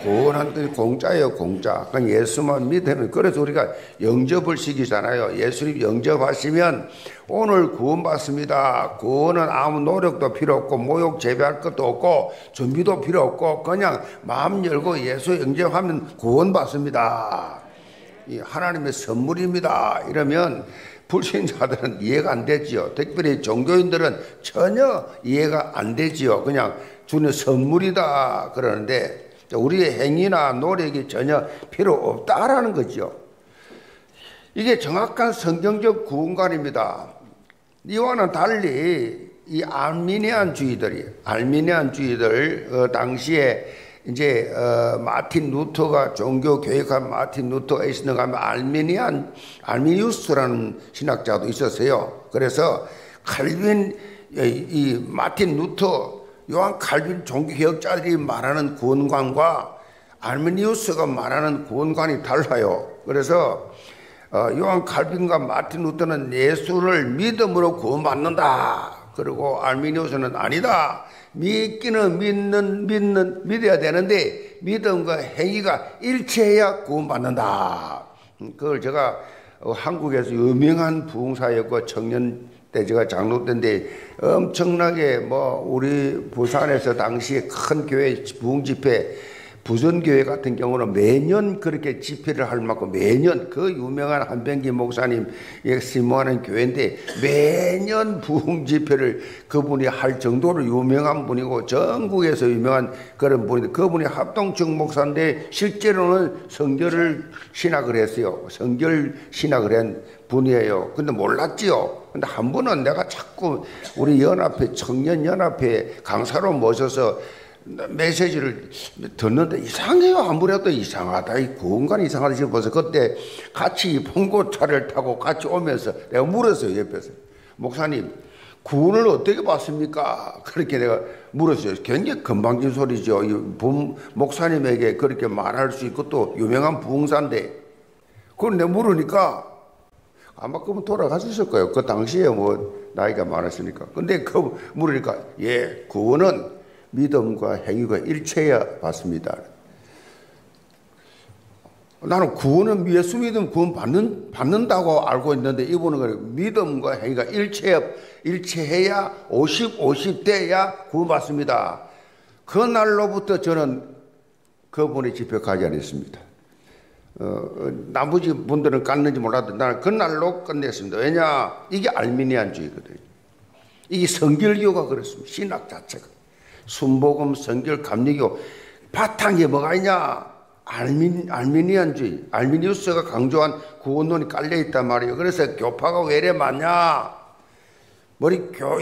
구원은 공짜예요, 공짜. 그냥 예수만 믿으면. 그래서 우리가 영접을 시키잖아요. 예수님 영접하시면 오늘 구원받습니다. 구원은 아무 노력도 필요 없고 모욕 재배할 것도 없고 준비도 필요 없고 그냥 마음 열고 예수 영접하면 구원받습니다. 이 하나님의 선물입니다. 이러면 불신자들은 이해가 안 되지요. 특별히 종교인들은 전혀 이해가 안 되지요. 그냥 주는 선물이다 그러는데 우리의 행위나 노력이 전혀 필요 없다라는 거죠. 이게 정확한 성경적 구원관입니다. 이와는 달리 이 알미니안주의들 당시에 이제 마틴 루터가 종교 교육한 마틴 루터가 있었는가 하면 알미니우스라는 신학자도 있었어요. 그래서 이 마틴 루터, 요한 칼빈 종교개혁자들이 말하는 구원관과 알미니우스가 말하는 구원관이 달라요. 그래서 요한 칼빈과 마틴 루터는 예수를 믿음으로 구원받는다. 그리고 알미니우스는 아니다. 믿기는 믿어야 되는데 믿음과 행위가 일치해야 구원받는다. 그걸 제가 한국에서 유명한 부흥사였고 청년 때 제가 장로 때인데 엄청나게 우리 부산에서 당시 큰 교회 부흥 집회 부전교회 같은 경우는 매년 그렇게 집회를 할 만큼 매년 그 유명한 한병기 목사님 심무하는 교회인데 매년 부흥 집회를 그분이 할 정도로 유명한 분이고 전국에서 유명한 그런 분인데 그분이 합동측 목사인데 실제로는 성결을 신학을 했어요. 성결 신학을 한 분이에요. 근데 몰랐지요. 근데 한 번은 내가 자꾸 우리 연합회 청년연합회 강사로 모셔서 메시지를 듣는데 이상해요. 아무래도 이상하다. 이 구원관 이상하다 싶어서 그때 같이 봉고차를 타고 같이 오면서 내가 물었어요. 옆에서 목사님 구원을 어떻게 받습니까? 그렇게 내가 물었어요. 굉장히 건방진 소리죠. 목사님에게 그렇게 말할 수 있고 또 유명한 부흥사인데 그걸 내가 물으니까 아마 그분 돌아가셨을 거예요. 그 당시에 뭐 나이가 많았으니까. 근데 그 물으니까 예, 구원은 믿음과 행위가 일체해야 받습니다. 나는 구원은 예수 믿음 구원 받는다고 알고 있는데 이분은 믿음과 행위가 일체해야 50 돼야 구원 받습니다. 그 날로부터 저는 그분의 집회 가지 않았습니다. 나머지 분들은 갔는지 몰라도 나는 그날로 끝냈습니다. 왜냐? 이게 알미니안주의거든요. 이게 성결교가 그렇습니다. 신학 자체가. 순복음, 성결, 감리교 바탕에 뭐가 있냐? 알미니안주의. 알미니우스가 강조한 구원론이 깔려있단 말이에요. 그래서 교파가 왜 이래 많냐?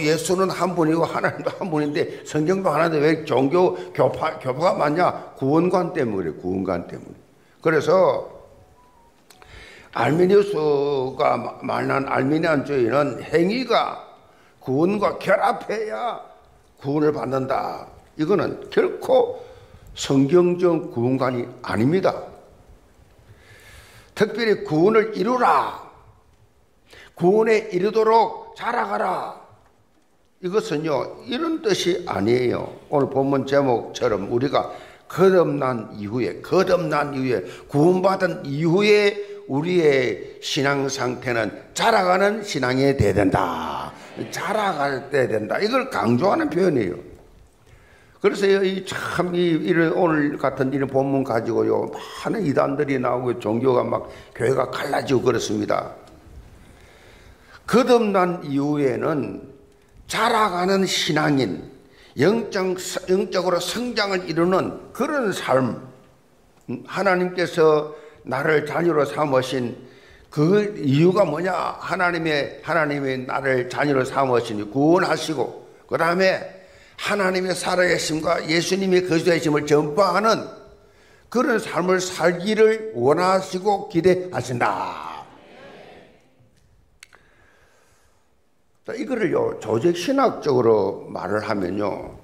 예수는 한 분이고 하나님도 한 분인데 성경도 하나인데 왜 종교 교파가 많냐? 구원관 때문에 그래요. 구원관 때문에. 그래서 알미니우스가 말한 알미니안주의는 행위가 구원과 결합해야 구원을 받는다. 이거는 결코 성경적 구원관이 아닙니다. 특별히 구원을 이루라. 구원에 이르도록 자라가라. 이것은요 이런 뜻이 아니에요. 오늘 본문 제목처럼 우리가 거듭난 이후에 구원받은 이후에 우리의 신앙 상태는 자라가는 신앙이 돼야 된다. 자라갈 때 된다. 이걸 강조하는 표현이에요. 그래서 이런 오늘 같은 이런 본문 가지고요 많은 이단들이 나오고 종교가 막 교회가 갈라지고 그렇습니다. 거듭난 이후에는 자라가는 신앙인, 영적으로 성장을 이루는 그런 삶, 하나님께서 나를 자녀로 삼으신 그 이유가 뭐냐? 하나님의 나를 자녀로 삼으시니 구원하시고 그 다음에 하나님의 살아계심과 예수님의 거주하심을 전파하는 그런 삶을 살기를 원하시고 기대하신다. 이거를요 조직신학적으로 말을 하면요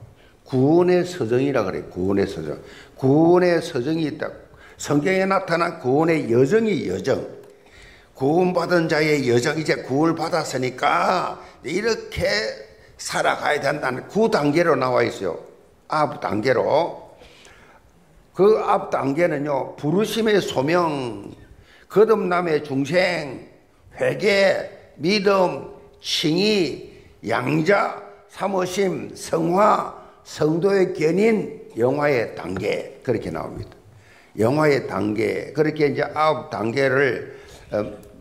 구원의 서정이라 그래요. 구원의 서정. 구원의 서정이 있다. 성경에 나타난 구원의 여정이 여정. 구원받은 자의 여정. 이제 구원을 받았으니까 이렇게 살아가야 된다는 9단계로 나와 있어요. 앞 단계로. 그 앞 단계는요 부르심의 소명, 거듭남의 중생, 회개, 믿음, 칭의, 양자, 사모심, 성화, 성도의 견인, 영화의 단계 그렇게 나옵니다. 영화의 단계 그렇게 이제 9단계를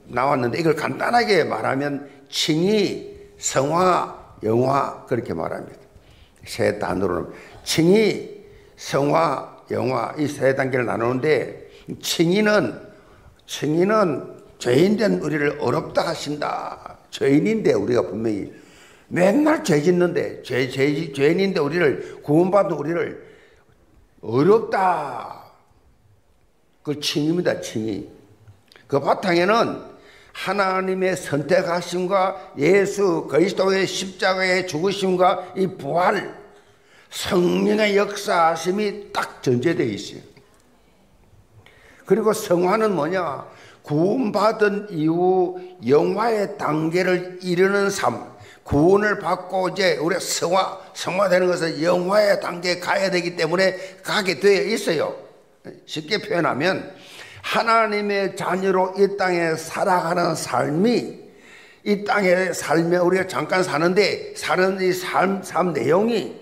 나왔는데 이걸 간단하게 말하면 칭의, 성화, 영화 그렇게 말합니다. 세 단어로는 칭의, 성화, 영화 이 세 단계를 나누는데 칭의는 죄인된 우리를 어렵다 하신다. 죄인인데 우리가 분명히 맨날 죄 짓는데 죄인인데 우리를 구원받은 우리를 어렵다. 그 칭의입니다. 칭의. 그 바탕에는 하나님의 선택하심과 예수 그리스도의 십자가의 죽으심과 이 부활 성령의 역사하심이 딱 전제되어 있어요. 그리고 성화는 뭐냐? 구원받은 이후 영화의 단계를 이루는 삶. 구원을 받고 이제 우리가 성화되는 것은 영화의 단계에 가야 되기 때문에 가게 되어 있어요. 쉽게 표현하면 하나님의 자녀로 이 땅에 살아가는 삶이 이 땅에 살며 우리가 잠깐 사는데 사는 이 삶 내용이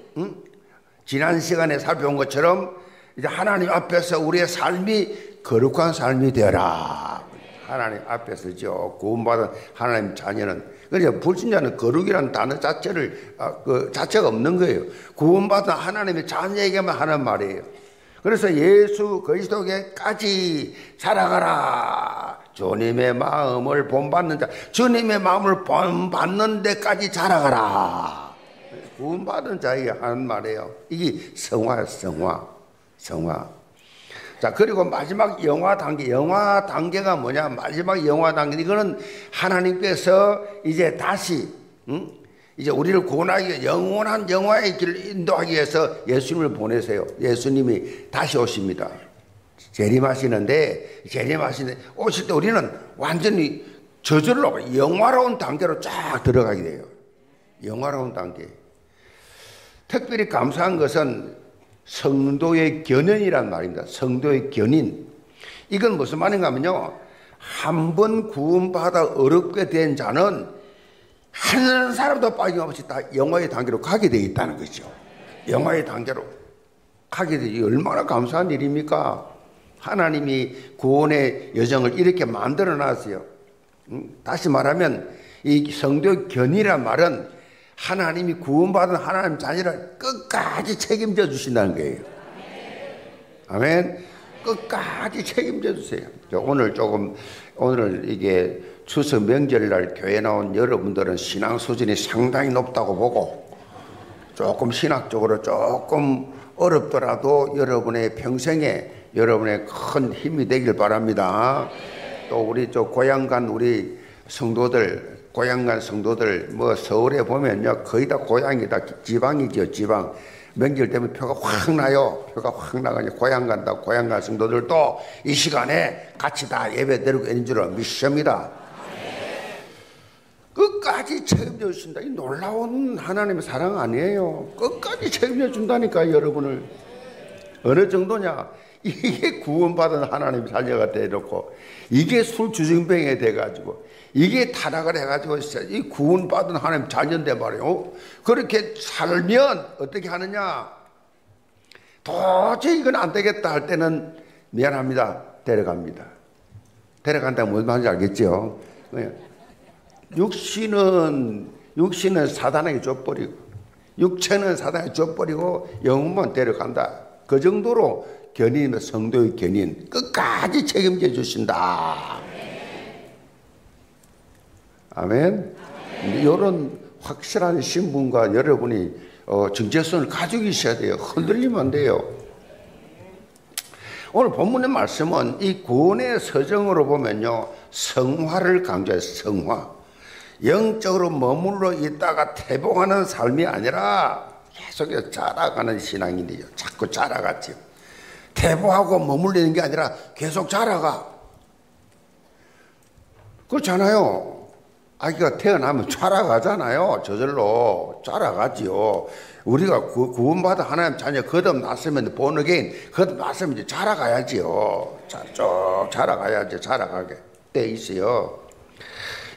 지난 시간에 살펴본 것처럼 이제 하나님 앞에서 우리의 삶이 거룩한 삶이 되어라. 하나님 앞에서죠. 구원받은 하나님 자녀는, 그러니까 불신자는 거룩이라는 단어 자체를 자체가 없는 거예요. 구원받은 하나님의 자녀에게만 하는 말이에요. 그래서 예수 그리스도에게까지 자라가라. 주님의 마음을 본받는 자, 주님의 마음을 본받는 데까지 자라가라. 구원받은 자에게 하는 말이에요. 이게 성화예요. 성화. 자, 그리고 마지막 영화 단계가 뭐냐? 마지막 영화 단계, 이거는 하나님께서 이제 다시 이제 우리를 구원하기 위해 영원한 영화의 길을 인도하기 위해서 예수님을 보내세요. 예수님이 다시 오십니다. 재림하시는데 오실 때 우리는 완전히 저절로 영화로운 단계로 쫙 들어가게 돼요. 영화로운 단계. 특별히 감사한 것은 성도의 견인이란 말입니다. 성도의 견인. 이건 무슨 말인가 하면요, 한 번 구원받아 어렵게 된 자는 한 사람도 빠짐없이 다 영화의 단계로 가게 되어 있다는 거죠. 영화의 단계로 가게 되지. 얼마나 감사한 일입니까? 하나님이 구원의 여정을 이렇게 만들어 놨어요. 다시 말하면 이 성도의 견인이란 말은 하나님이 구원받은 하나님 자녀를 끝까지 책임져 주신다는 거예요. 아멘. 끝까지 책임져 주세요. 오늘 이게 추석 명절날 교회 나온 여러분들은 신앙 수준이 상당히 높다고 보고, 조금 신학적으로 조금 어렵더라도 여러분의 평생에 여러분의 큰 힘이 되길 바랍니다. 또 우리 고향간 우리 성도들, 뭐 서울에 보면요, 거의 다 고향이다. 지방이죠, 지방. 명절 되면 표가 확 나요. 표가 확 나가니 고향 간다. 고향간 성도들도 이 시간에 같이 다 예배 드리고 있는 줄 믿습니다. 끝까지 책임져 주신다. 이 놀라운 하나님의 사랑 아니에요. 끝까지 책임져 준다니까, 여러분을. 어느 정도냐? 이게 구원받은 하나님 자녀가 되놓고, 이게 술주정뱅이 돼가지고, 이게 타락을 해가지고, 이 구원받은 하나님 자녀인데 말이에요. 그렇게 살면 어떻게 하느냐? 도저히 이건 안 되겠다 할 때는 미안합니다. 데려갑니다. 데려간다면 무슨 말인지 알겠죠? 육신은 사단에게 줘버리고, 육체는 사단에게 줘버리고, 영혼만 데려간다. 그 정도로 견인이면 성도의 견인, 끝까지 책임져 주신다. 아멘. 이런 확실한 신분과 여러분이 정체성을 가지고 있어야 돼요. 흔들리면 안 돼요. 오늘 본문의 말씀은 이 구원의 서정으로 보면요, 성화를 강조해요. 성화. 영적으로 머물러 있다가 퇴보하는 삶이 아니라 계속해서 자라가는 신앙인데요. 자꾸 자라갔죠. 퇴보하고 머물리는 게 아니라 계속 자라가. 그렇잖아요. 아기가 태어나면 자라가잖아요. 저절로 자라가지요. 우리가 구원받아 하나님 자녀 거듭났으면 본어게인 거듭났으면 이제 자라가야지요. 쭉 자라가야지. 자라가게 돼 있어요.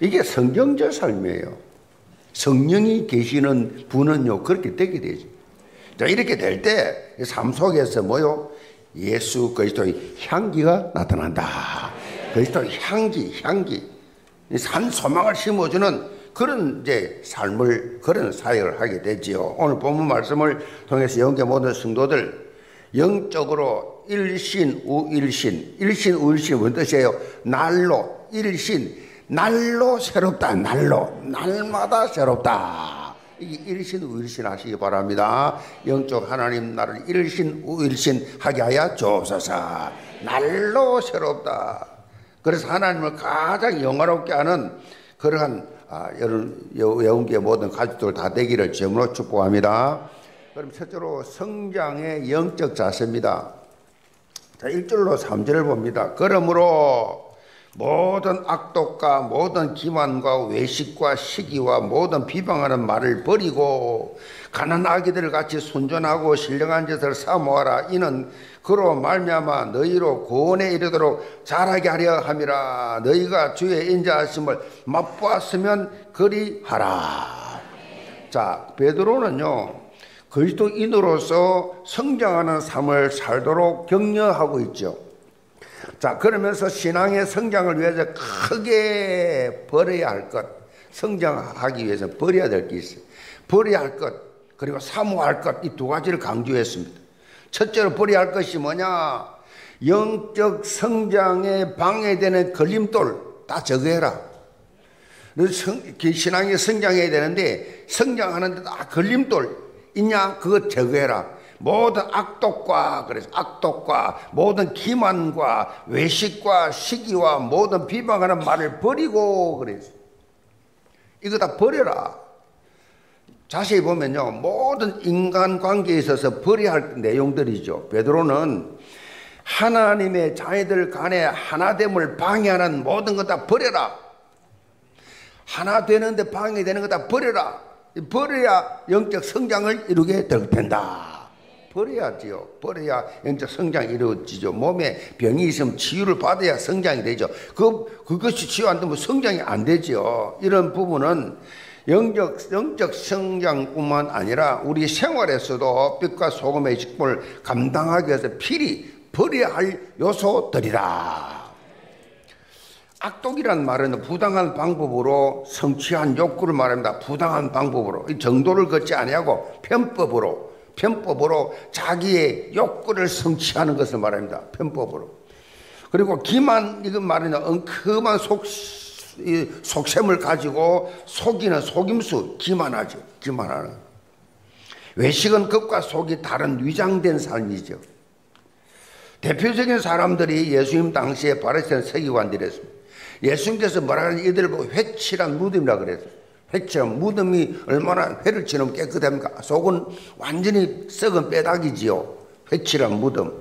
이게 성경적 삶이에요. 성령이 계시는 분은요, 그렇게 되게 되지. 자, 이렇게 될 때 삶 속에서 뭐요? 예수 그리스도의 향기가 나타난다. 그리스도의 향기. 산 소망을 심어주는 그런 이제 삶을, 그런 사역을 하게 되지요. 오늘 본문 말씀을 통해서 영계 모든 성도들, 영적으로 일신 무슨 뜻이에요? 날로, 날로 새롭다. 날마다 새롭다. 이게 일신 하시기 바랍니다. 영적 하나님 나를 일신 하게 하여 주옵소서. 날로 새롭다. 그래서 하나님을 가장 영화롭게 하는 그러한 영계 모든 가족들 다 되기를 주님으로 축복합니다. 그럼 첫째로 성장의 영적 자세입니다. 자, 1절로 3절을 봅니다. 그러므로 모든 악독과 모든 기만과 외식과 시기와 모든 비방하는 말을 버리고 가난 아기들 같이 순전하고 신령한 짓을 사모하라. 이는 그로 말미암아 너희로 구원에 이르도록 자라게 하려 함이라. 너희가 주의 인자하심을 맛보았으면 그리하라. 자, 베드로는요, 그리스도인으로서 성장하는 삶을 살도록 격려하고 있죠. 자, 그러면서 신앙의 성장을 위해서 크게 버려야 할 것, 성장하기 위해서 버려야 될 게 있어요. 버려야 할 것, 그리고 사모할 것, 이 두 가지를 강조했습니다. 첫째로 버려야 할 것이 뭐냐? 영적 성장에 방해되는 걸림돌 다 제거해라. 신앙이 성장해야 되는데 성장하는 데 다 걸림돌 있냐? 그거 제거해라. 모든 악독과, 그래서 악독과 모든 기만과 외식과 시기와 모든 비방하는 말을 버리고, 그래서 이거 다 버려라. 자세히 보면요, 모든 인간관계에 있어서 버려야 할 내용들이죠. 베드로는 하나님의 자녀들 간의 하나됨을 방해하는 모든 것 다 버려라. 하나 되는데 방해되는 것 다 버려라. 버려야 영적 성장을 이루게 될 텐다. 버려야지요. 버려야 영적 성장이 이루어지죠. 몸에 병이 있으면 치유를 받아야 성장이 되죠. 그것이 치유 안 되면 성장이 안 되죠. 이런 부분은 영적 성장뿐만 아니라 우리 생활에서도 빛과 소금의 직분을 감당하기 위해서 필히 버려야 할 요소들이다. 악독이란 말은 부당한 방법으로 성취한 욕구를 말합니다. 부당한 방법으로, 정도를 걷지 아니하고 편법으로 자기의 욕구를 성취하는 것을 말합니다. 편법으로. 그리고 기만, 이건 말하는 엉큼한 속셈을 가지고 속이는 속임수, 기만하죠. 기만하는. 외식은 겉과 속이 다른 위장된 삶이죠. 대표적인 사람들이 예수님 당시에 바리새인 서기관들이었습니다. 예수님께서 뭐라 하는지 이들을 보고 회칠한 무덤이라 그랬어요. 회칠한 무덤이 얼마나 회를 치면 깨끗합니까? 속은 완전히 썩은 빼닥이지요. 회칠한 무덤.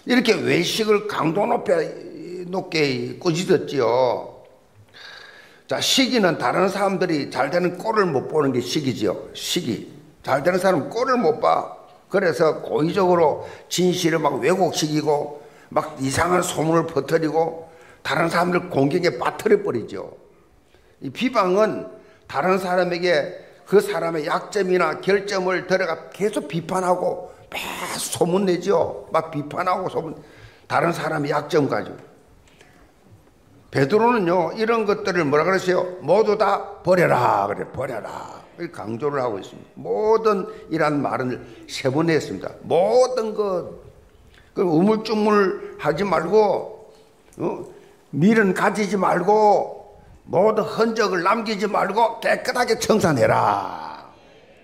이렇게 외식을 강도 높게 꾸짖었지요. 자, 시기는 다른 사람들이 잘 되는 꼴을 못 보는 게 시기지요. 시기. 잘 되는 사람은 꼴을 못 봐. 그래서 고의적으로 진실을 막 왜곡시키고 막 이상한 소문을 퍼뜨리고 다른 사람들 공격에 빠뜨려 버리죠. 이 비방은 다른 사람에게 그 사람의 약점이나 결점을 들어가 계속 비판하고 막 소문내죠. 막 비판하고 소문, 다른 사람의 약점 가지고. 베드로는요, 이런 것들을 뭐라 그랬어요? 모두 다 버려라. 그래, 버려라. 강조를 하고 있습니다. 모든 이란 말을 세 번 했습니다. 모든 것, 우물쭈물 하지 말고, 밀은 가지지 말고, 모든 흔적을 남기지 말고 깨끗하게 청산해라.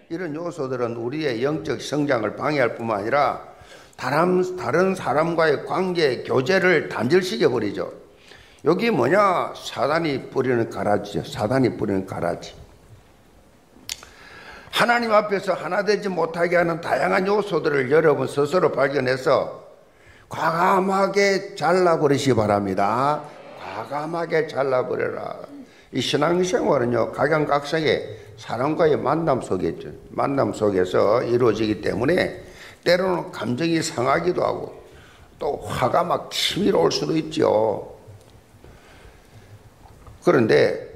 이런 요소들은 우리의 영적 성장을 방해할 뿐만 아니라 다른 사람과의 관계, 교제를 단절시켜버리죠. 여기 뭐냐? 사단이 뿌리는 가라지죠. 사단이 뿌리는 가라지. 하나님 앞에서 하나 되지 못하게 하는 다양한 요소들을 여러분 스스로 발견해서 과감하게 잘라버리시기 바랍니다. 과감하게 잘라버려라. 이 신앙생활은요, 각양각색의 사람과의 만남 속에서 이루어지기 때문에 때로는 감정이 상하기도 하고 또 화가 막 치밀어 올 수도 있죠. 그런데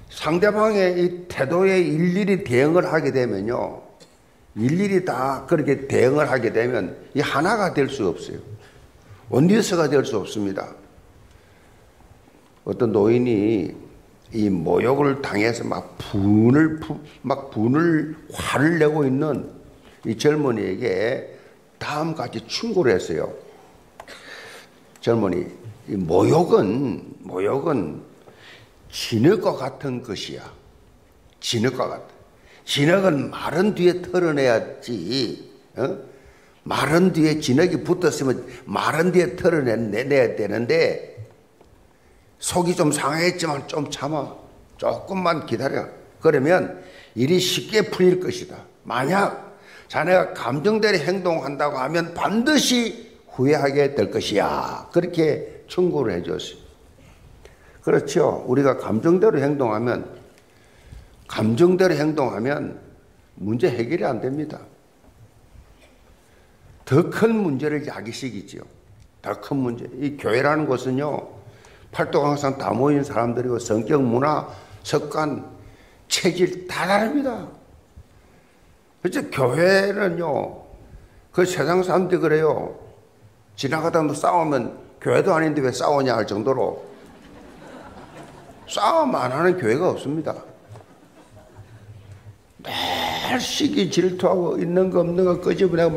상대방의 이 태도에 일일이 대응을 하게 되면요, 일일이 다 그렇게 대응을 하게 되면 이 하나가 될 수 없어요. 원리스가 될 수 없습니다. 어떤 노인이 이 모욕을 당해서 화를 내고 있는 이 젊은이에게 다음같이 충고를 했어요. 젊은이, 이 모욕은 진흙과 같은 것이야. 진흙과 같은. 진흙은 마른 뒤에 털어내야지. 마른 뒤에 진흙이 붙었으면 마른 뒤에 털어내야 되는데 속이 좀 상했지만 좀 참아. 조금만 기다려. 그러면 일이 쉽게 풀릴 것이다. 만약 자네가 감정대로 행동한다고 하면 반드시 후회하게 될 것이야. 그렇게 충고를 해줬어요. 그렇죠. 우리가 감정대로 행동하면 문제 해결이 안 됩니다. 더 큰 문제를 야기시키죠. 더 큰 문제. 이 교회라는 곳은요, 팔도가 항상 다 모인 사람들이고 성격, 문화, 습관, 체질 다 다릅니다. 그래서 교회는요, 그 세상 사람들이 그래요. 지나가다 뭐 싸우면 교회도 아닌데 왜 싸우냐 할 정도로 싸움 안 하는 교회가 없습니다. 매일 시기 질투하고 있는 거 없는 거 끄집어내고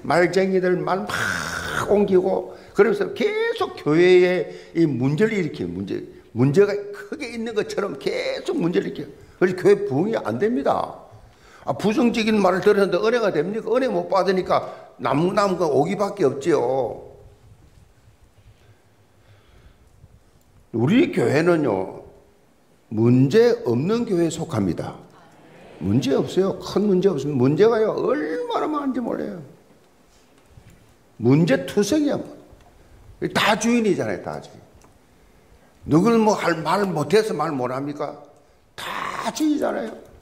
말쟁이들 말 막 옮기고 그러면서 계속 교회에 이 문제를 일으키는 문제가 크게 있는 것처럼 계속 문제를 일으켜요. 그래서 교회 부흥이 안 됩니다. 부정적인 말을 들었는데 은혜가 됩니까? 은혜 못 받으니까 남은 거 오기밖에 없지요. 우리 교회는요, 문제 없는 교회에 속합니다. 문제 없어요. 큰 문제 없습니다. 문제가요, 얼마나 많은지 몰라요. 문제 투성이야. 다 주인이잖아요, 다 주인. 누굴 뭐 할 말 못해서 말 못합니까? 다 주인이잖아요.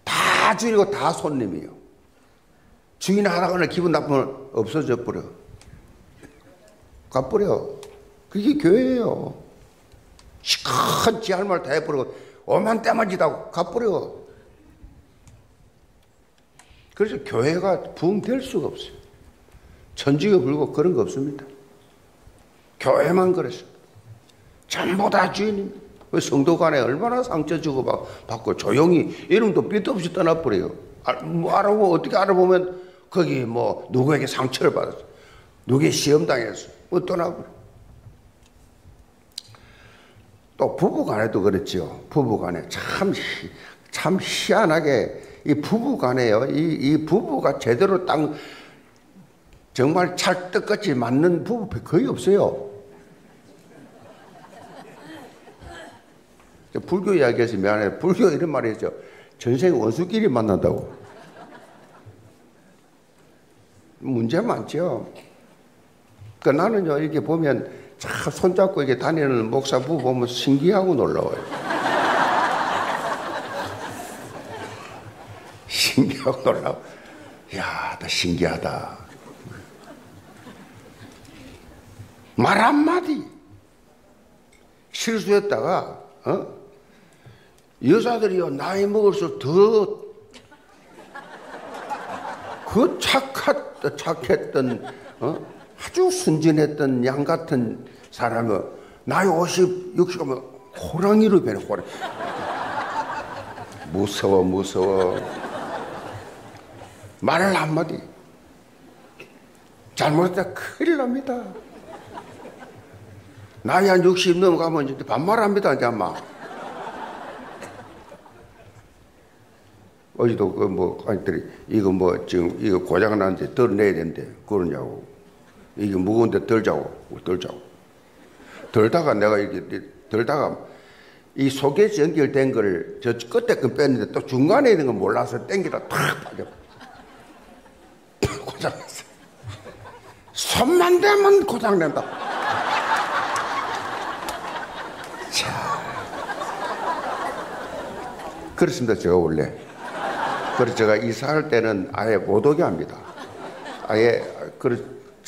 다 주인이고 다 손님이요. 주인 하나가 기분 나쁘면 없어져 버려. 가버려. 그게 교회예요. 시큰 지할 말 다 해버리고 오만 때만 지다고 가버려. 그래서 교회가 부흥될 수가 없어요. 천주교 불고 그런 거 없습니다. 교회만 그랬어요. 전부 다 주인입니다. 성도 간에 얼마나 상처 주고 받고 조용히 이름도 삐도 없이 떠나버려요. 알아보고 어떻게 알아보면 거기 뭐 누구에게 상처를 받았어. 누구에게 시험 당했어. 뭐 떠나버려. 또 부부 간에도 그렇죠. 부부 간에 참 희한하게 이 부부 간에요. 이 부부가 제대로 딱 정말 찰떡같이 맞는 부부 거의 없어요. 불교 이야기해서 미안해요. 불교 이런 말이 있죠. 전생 원수끼리 만난다고. 문제 많죠. 그러니까 나는요, 이렇게 보면 참 손잡고 이렇게 다니는 목사 부부 보면 신기하고 놀라워요. 신기하고 놀라워. 야, 나 신기하다. 말 한마디 실수했다가 여자들이요 나이 먹을수록 더 그 착했던 아주 순진했던 양 같은 사람은 나이 50, 60이면 호랑이로 변해. 호랑이. 무서워. 말을 한마디 잘못했다 큰일 납니다. 나이 한 60 넘어가면 이제 반말합니다. 이제 아마. 어제도 그 뭐 아이들이 이거 뭐 지금 이거 고장 났는데 덜 내야 된대. 그러냐고. 이게 무거운데 덜 자고. 덜다가 내가 이렇게 덜다가 이 속에서 연결된 걸 저 끝에 건 뺐는데 또 중간에 있는 거 몰라서 땡기다 탁 빠져. 고장났어. 손만 대면 고장낸다. 자, 그렇습니다. 제가 원래. 그래서 제가 이사할 때는 아예 못 오게 합니다. 아예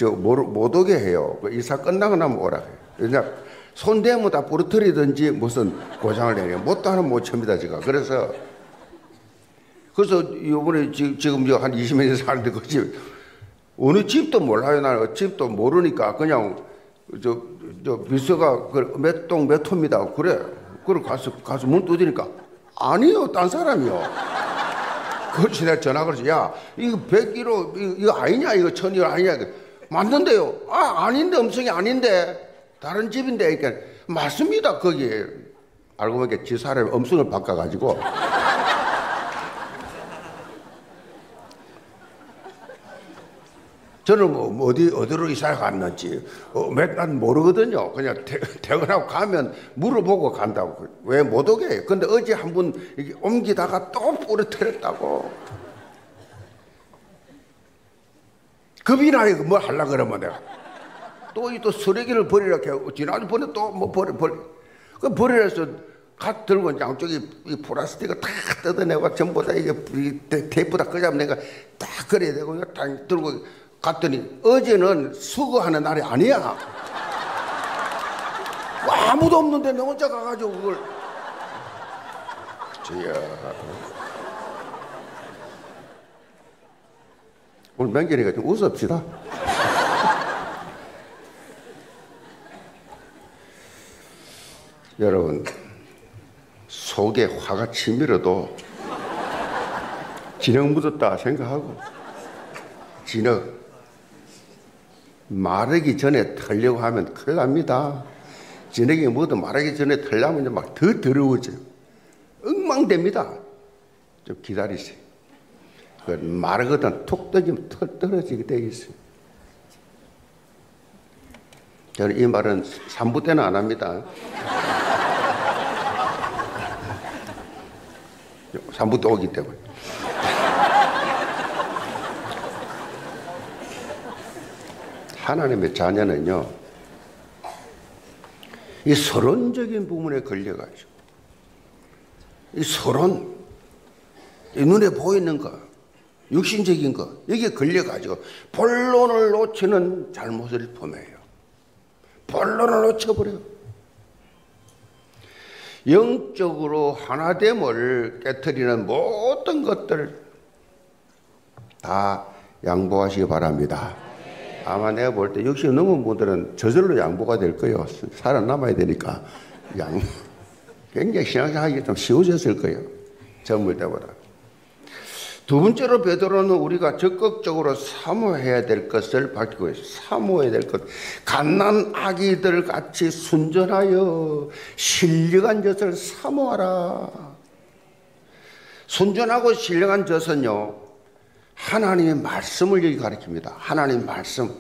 못 오게 해요. 이사 끝나고 나면 오라 해요. 그냥 손 대면 다 부러뜨리든지 무슨 고장을 내려 못도 하나 못 칩니다. 제가. 그래서 이번에 지금 한 20년 전 사는데 그 집 어느 집도 몰라요. 나는 집도 모르니까 그냥 비서가 몇 동 몇 호입니다. 그래 가서 문 두드리니까 아니요, 딴 사람이요. 그렇지. 내가 전화 걸어서 야 이거 101호 이거 아니냐, 이거 1001호 아니냐. 맞는데요. 아닌데, 음성이 아닌데 다른 집인데. 그러니까 맞습니다. 거기 알고 보니까 지 사람이 음성을 바꿔가지고 저는 뭐 어디로 이사 갔는지 난 모르거든요. 그냥 퇴근하고 가면 물어보고 간다고. 왜 못 오게 해요? 근데 어제 한 번 옮기다가 또 부러뜨렸다고. 겁이 나요. 뭐 하려고 그러면 내가. 또 쓰레기를 버리라고 지난번에 또 뭐 그 버리라서 갓 들고 양쪽에 이 플라스틱을 다 뜯어내고 전부 다 이게 테이프 다 끄잡내가 딱 그래야 되고 이거 딱 들고 갔더니 어제는 수거하는 날이 아니야. 아무도 없는데 내 혼자 가가지고 그걸. 저야 오늘 명절이니까 좀 웃읍시다. 여러분, 속에 화가 치밀어도 진흙 묻었다 생각하고, 진흙 마르기 전에 털려고 하면 큰일 납니다. 진흙이 묻어 마르기 전에 털려면 이제 막 더 더러워져요. 엉망됩니다. 좀 기다리세요. 그 마르거든 툭 떠지면 턱 떨어지게 되어 있어요. 저는 이 말은 3부 때는 안 합니다. 3부 또 오기 때문에. 하나님의 자녀는요, 이 서론적인 부분에 걸려가지고, 이 서론, 이 눈에 보이는 거, 육신적인 거, 여기에 걸려가지고 본론을 놓치는 잘못을 범해요. 본론을 놓쳐버려요. 영적으로 하나됨을 깨트리는 모든 것들 다 양보하시기 바랍니다. 아마 내가 볼 때 60 넘은 분들은 저절로 양보가 될 거예요. 살아남아야 되니까. 굉장히 신앙생활하기 좀 쉬워졌을 거예요. 젊을 때보다. 두 번째로 베드로는 우리가 적극적으로 사모해야 될 것을 밝히고 있어요. 사모해야 될 것. 갓난 아기들 같이 순전하여 신령한 젖을 사모하라. 순전하고 신령한 젖은요, 하나님의 말씀을 여기 가리킵니다. 하나님의 말씀.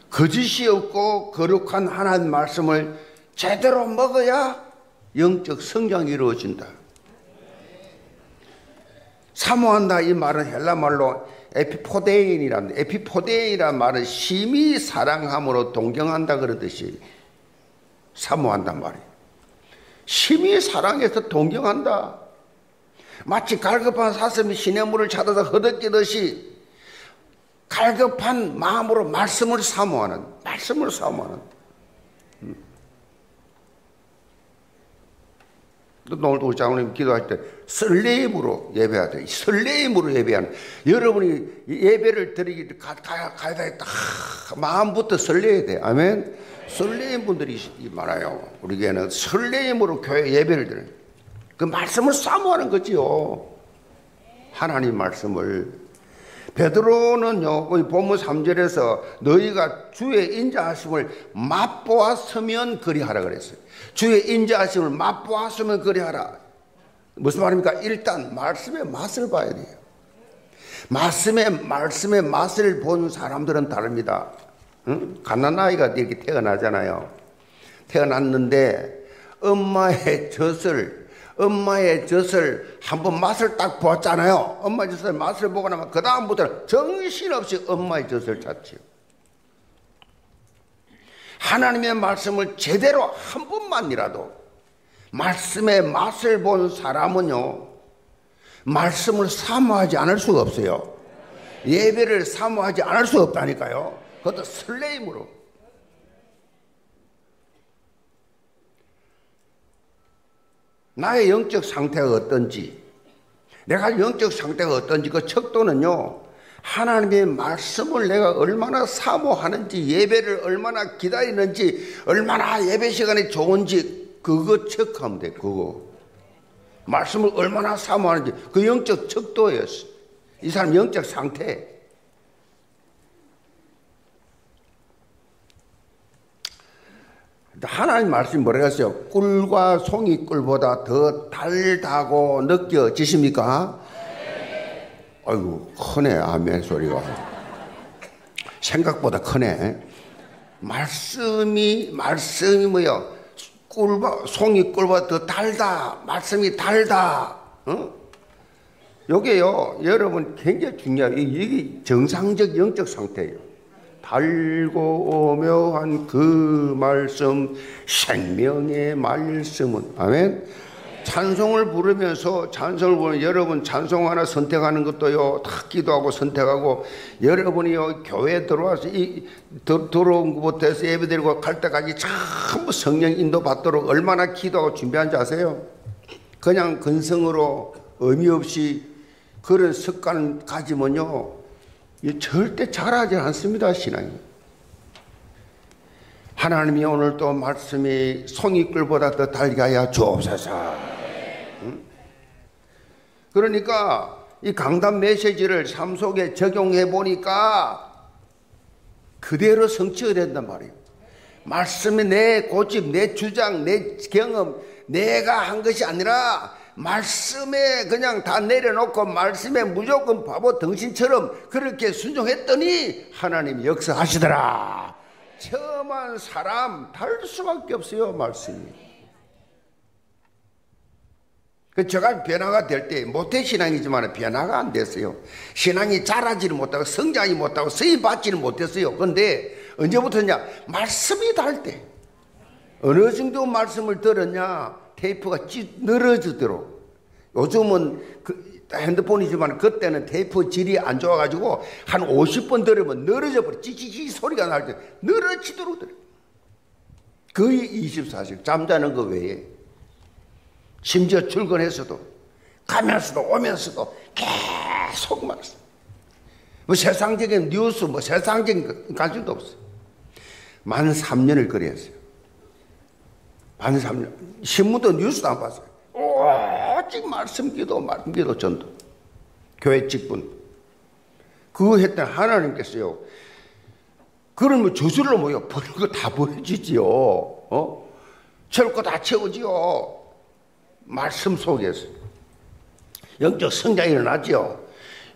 거짓이 없고 거룩한 하나님의 말씀을 제대로 먹어야 영적 성장이 이루어진다. 사모한다 이 말은 헬라 말로 에피포데인이란 말은 심히 사랑함으로 동경한다 그러듯이 사모한단 말이에요. 심히 사랑해서 동경한다. 마치 갈급한 사슴이 시냇물을 찾아서 허덕이듯이 갈급한 마음으로 말씀을 사모하는. 오늘도 우리 장로님 기도할 때 설레임으로 예배해야 돼. 설레임으로 예배하는. 여러분이 예배를 드리기 가야 돼. 마음부터 설레야 돼. 아멘. 설레임 분들이 많아요. 우리 교회는 설레임으로 교회 예배를 드려요. 그 말씀을 사모하는 거지요. 하나님 말씀을. 베드로는요, 본문 3절에서 너희가 주의 인자하심을 맛보았으면 그리하라 그랬어요. 주의 인자하심을 맛보았으면 그리하라. 무슨 말입니까? 일단 말씀의 맛을 봐야 돼요. 말씀의 맛을 본 사람들은 다릅니다. 응? 갓난아이가 이렇게 태어나잖아요. 태어났는데 엄마의 젖을 한번 맛을 딱 보았잖아요. 엄마의 젖을 맛을 보고 나면 그 다음부터는 정신없이 엄마의 젖을 찾지요. 하나님의 말씀을 제대로 한 번만이라도 말씀의 맛을 본 사람은요, 말씀을 사모하지 않을 수가 없어요. 예배를 사모하지 않을 수 없다니까요. 그것도 설레임으로. 나의 영적 상태가 어떤지, 내가 영적 상태가 어떤지 그 척도는요, 하나님의 말씀을 내가 얼마나 사모하는지, 예배를 얼마나 기다리는지, 얼마나 예배 시간이 좋은지 그거 체크하면 돼. 그거 말씀을 얼마나 사모하는지 그 영적 척도예요. 이 사람 영적 상태. 하나님 말씀이 뭐라고 했어요? 꿀과 송이 꿀보다 더 달다고 느껴지십니까? 아이고 크네. 아멘 소리가 생각보다 크네. 말씀이 뭐요? 꿀과 송이 꿀보다 더 달다. 말씀이 달다. 요게요 여러분 굉장히 중요해요. 이게 정상적 영적 상태예요. 달고 오묘한 그 말씀, 생명의 말씀은. 아멘. 찬송을 부르면서 여러분 찬송 하나 선택하는 것도요 다 기도하고 선택하고, 여러분이요 교회에 들어와서 들어온 것부터 해서 예배드리고 갈 때까지 전부 성령 인도 받도록 얼마나 기도하고 준비한지 아세요? 그냥 근성으로 의미 없이 그런 습관을 가지면요, 절대 잘하지 않습니다, 신앙이. 하나님이 오늘 또 말씀이 송이꿀보다 더 달게 하여 주옵소서. 응? 그러니까 이 강단 메시지를 삶 속에 적용해 보니까 그대로 성취가 된단 말이에요. 말씀이 내 고집, 내 주장, 내 경험, 내가 한 것이 아니라 말씀에 그냥 다 내려놓고 말씀에 무조건 바보 덩신처럼 그렇게 순종했더니 하나님이 역사하시더라. 처음한 사람 다를 수밖에 없어요, 말씀이. 제가 변화가 될 때 모태신앙이지만 변화가 안 됐어요. 신앙이 자라지를 못하고 성장이 못하고 쓰임받지를 못했어요. 그런데 언제부터냐? 말씀이 닿을 때. 어느 정도 말씀을 들었냐? 테이프가 늘어지도록. 요즘은 핸드폰이지만 그때는 테이프 질이 안 좋아가지고 한 50번 들으면 늘어져 버려. 찌찌찌 소리가 날 때 늘어지도록 들어요. 거의 24시간 잠자는 거 외에. 심지어 출근해서도 가면서도 오면서도 계속 말씀. 뭐 세상적인 뉴스, 뭐 세상적인 관심도 없어요. 만 3년을 그래 했어요. 만 3년. 신문도 뉴스도 안 봤어요. 오직 말씀 기도 전도. 교회 직분. 그거 했던 하나님께서요. 그러면 저절로 뭐요? 버릴 거 다 버려지지요. 채울 거 다 채우지요. 말씀 속에서. 영적 성장이 일어나지요.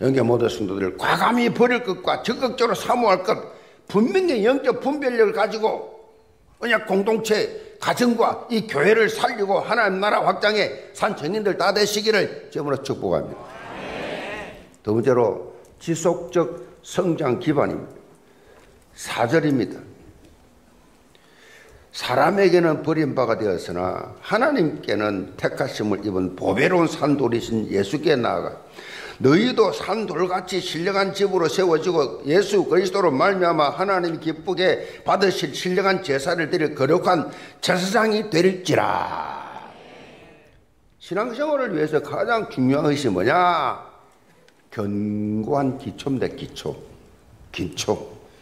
영적 모든 성도들을 과감히 버릴 것과 적극적으로 사모할 것, 분명히 영적 분별력을 가지고 그냥 공동체, 가정과 이 교회를 살리고 하나님 나라 확장에 산 청년들 다 되시기를 주님으로 축복합니다. 두 번째로 지속적 성장 기반입니다. 4절입니다. 사람에게는 버림바가 되었으나 하나님께는 택하심을 입은 보배로운 산돌이신 예수께 나아가 너희도 산돌같이 신령한 집으로 세워지고 예수 그리스도로 말미암아 하나님이 기쁘게 받으실 신령한 제사를 드릴 거룩한 제사장이 될지라. 신앙생활을 위해서 가장 중요한 것이 뭐냐? 견고한 기초입니다.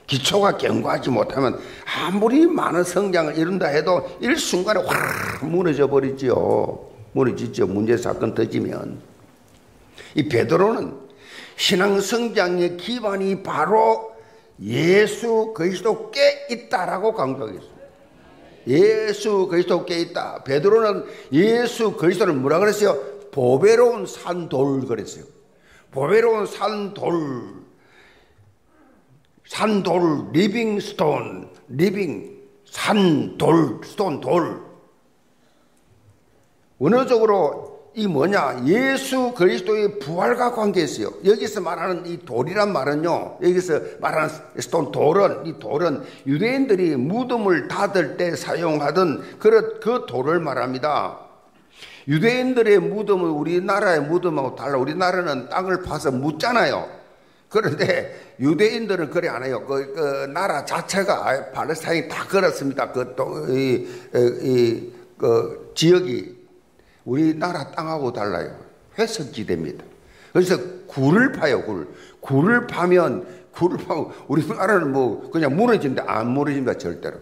기초가 견고하지 못하면 아무리 많은 성장을 이룬다 해도 일순간에 확 무너져 버리지요. 무너지죠. 문제 사건 터지면. 이 베드로는 신앙 성장의 기반이 바로 예수 그리스도께 있다라고 강조하겠습니다. 예수 그리스도께 있다. 베드로는 예수 그리스도를 뭐라 그랬어요? 보배로운 산돌 그랬어요. 보배로운 산돌, 리빙 스톤, 산돌, 스톤, 돌. 원어적으로 이 뭐냐? 예수 그리스도의 부활과 관계있어요. 여기서 말하는 이 돌이란 말은요, 여기서 말하는 스톤, 이 돌은 유대인들이 무덤을 닫을 때 사용하던 그 돌을 말합니다. 유대인들의 무덤은 우리나라의 무덤하고 달라. 우리나라는 땅을 파서 묻잖아요. 그런데 유대인들은 그래 안 해요. 그 나라 자체가 팔레스타인이 다 그렇습니다. 그 지역이 우리나라 땅하고 달라요. 회석지대입니다. 그래서 굴을 파요. 굴을 파면 우리나라는 뭐 그냥 무너진다. 안 무너집니다. 절대로.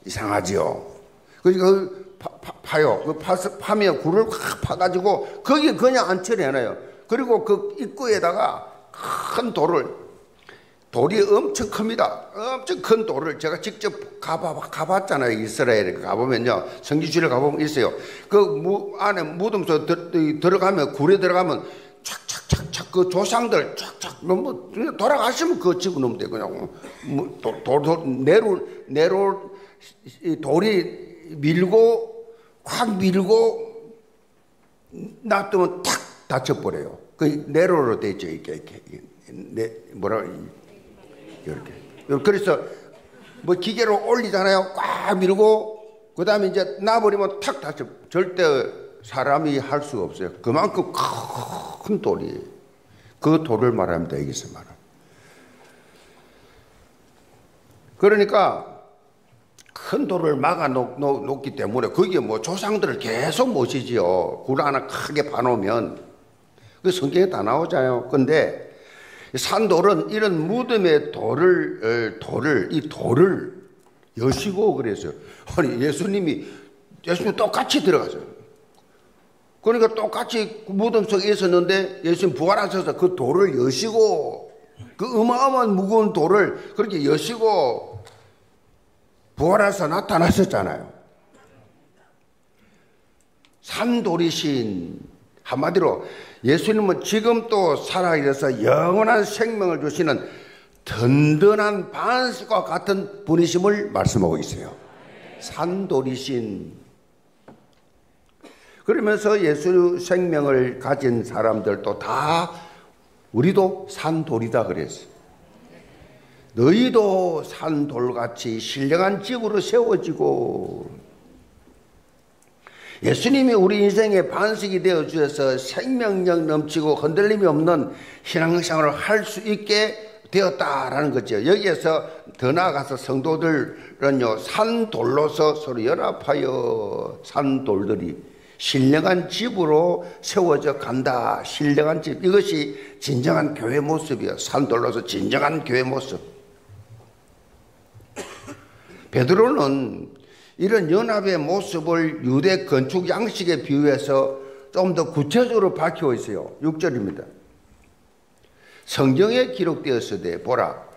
이상하지요. 그러니까 파요. 파면 굴을 확 파가지고 거기에 그냥 안 처리해놔요. 그리고 그 입구에다가 큰 돌이 엄청 큽니다. 엄청 큰 돌을 제가 직접 가봤잖아요. 이스라엘에 가보면요. 성지순례 가보면 있어요. 그 안에 무덤 속 들어가면, 굴에 들어가면 착착착착 그 조상들 착착 너무 돌아가시면 그거 집어넣으면 돼요. 그냥 내로 돌이 확 밀고 놔두면 탁 다쳐버려요. 그 내로로 되죠. 이렇게 이렇게. 그래서 뭐 기계로 올리잖아요. 꽉 밀고 그 다음에 이제 놔버리면 탁 다쳐. 절대 사람이 할 수가 없어요. 그만큼 큰 돌이. 그 돌을 말합니다. 여기서 말합니다. 그러니까 큰 돌을 막아 놓기 때문에 거기에 뭐 조상들을 계속 모시지요. 굴 하나 크게 파놓으면. 그 성경에 다 나오잖아요. 근데 산돌은 이런 무덤의 돌을 여시고 그랬어요. 아니, 예수님이 똑같이 들어가서요. 그러니까 똑같이 무덤 속에 있었는데 예수님 부활하셔서 그 돌을 여시고, 그 어마어마한 무거운 돌을 그렇게 여시고 부활해서 나타나셨잖아요. 산돌이신, 한마디로 예수님은 지금 또 살아계셔서 영원한 생명을 주시는 든든한 반석과 같은 분이심을 말씀하고 있어요. 산돌이신. 그러면서 예수 생명을 가진 사람들도 다 우리도 산돌이다 그랬어요. 너희도 산돌같이 신령한 집으로 세워지고, 예수님이 우리 인생의 반석이 되어 주셔서 생명력 넘치고 흔들림이 없는 신앙생활을 할 수 있게 되었다라는 거죠. 여기에서 더 나아가서 성도들은요, 산돌로서 서로 연합하여 산돌들이 신령한 집으로 세워져 간다. 신령한 집, 이것이 진정한 교회 모습이에요. 산돌로서 진정한 교회 모습. 베드로는 이런 연합의 모습을 유대 건축 양식에 비유해서 좀 더 구체적으로 밝히고 있어요. 6절입니다. 성경에 기록되었으되 보라,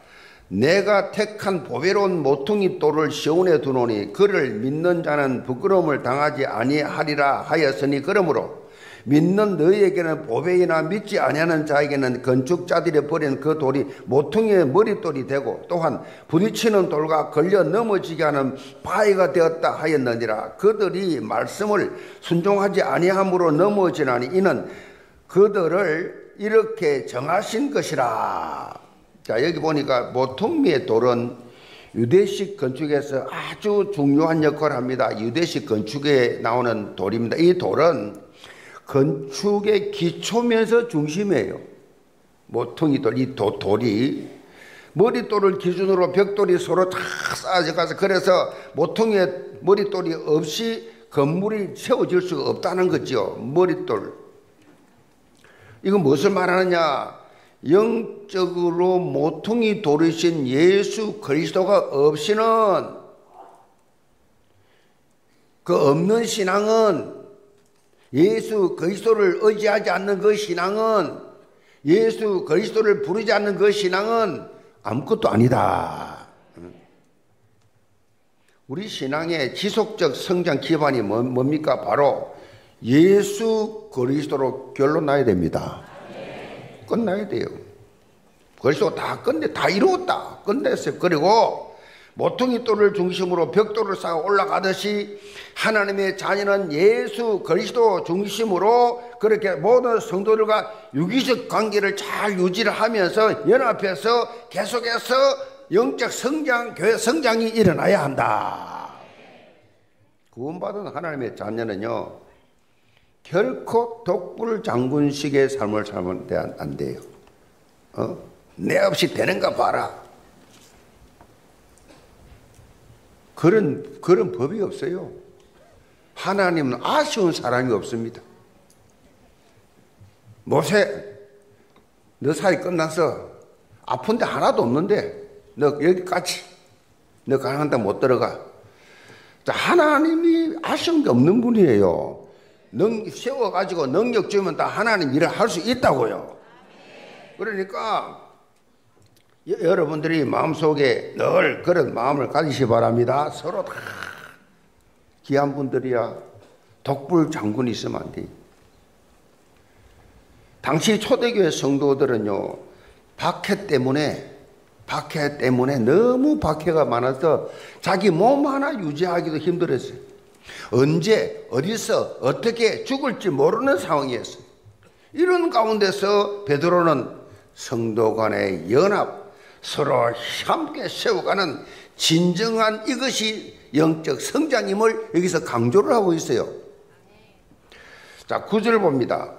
내가 택한 보배로운 모퉁이 돌을 시온에 두노니 그를 믿는 자는 부끄러움을 당하지 아니하리라 하였으니, 그러므로 믿는 너희에게는 보배이나 믿지 아니하는 자에게는 건축자들이 버린 그 돌이 모퉁이의 머릿돌이 되고, 또한 부딪히는 돌과 걸려 넘어지게 하는 바위가 되었다 하였느니라. 그들이 말씀을 순종하지 아니함으로 넘어지나니 이는 그들을 이렇게 정하신 것이라. 자, 여기 보니까 모퉁이의 돌은 유대식 건축에서 아주 중요한 역할을 합니다. 유대식 건축에 나오는 돌입니다. 이 돌은 건축의 기초면서 중심이에요. 모퉁이 돌, 이 돌이 머릿돌을 기준으로 벽돌이 서로 다 쌓아져 가서, 그래서 모퉁이의 머릿돌이 없이 건물이 세워질 수가 없다는 거죠. 머릿돌. 이건 무엇을 말하느냐? 영적으로 모퉁이 돌이신 예수 그리스도가 없이는, 그 없는 신앙은, 예수 그리스도를 의지하지 않는 그 신앙은, 예수 그리스도를 부르지 않는 그 신앙은 아무것도 아니다. 우리 신앙의 지속적 성장 기반이 뭡니까? 바로 예수 그리스도로 결론 나야 됩니다. 끝나야 돼요. 그리스도가 다 끝내, 다 이루었다. 끝냈어요. 그리고 모퉁이 돌을 중심으로 벽돌을 쌓아 올라가듯이 하나님의 자녀는 예수 그리스도 중심으로 그렇게 모든 성도들과 유기적 관계를 잘 유지를 하면서 연합해서 계속해서 영적 성장, 교회 성장이 일어나야 한다. 구원받은 하나님의 자녀는요, 결코 독불 장군식의 삶을 살면 안 돼요. 내 없이 되는가 봐라. 그런 법이 없어요. 하나님은 아쉬운 사람이 없습니다. 모세, 너 살이 끝났어. 아픈데 하나도 없는데 너 여기까지, 너 가난한데 못 들어가. 자, 하나님이 아쉬운 게 없는 분이에요. 세워가지고 능력 주면 다 하나님 일을 할 수 있다고요. 그러니까 여러분들이 마음속에 늘 그런 마음을 가지시 바랍니다. 서로 다 귀한 분들이야. 독불 장군이 있으면 안 돼. 당시 초대교회 성도들은요, 박해 때문에 너무 박해가 많아서 자기 몸 하나 유지하기도 힘들었어요. 언제 어디서 어떻게 죽을지 모르는 상황이었어요. 이런 가운데서 베드로는 성도 간의 연합, 서로 함께 세워가는 진정한 이것이 영적 성장임을 여기서 강조를 하고 있어요. 자, 9절 봅니다.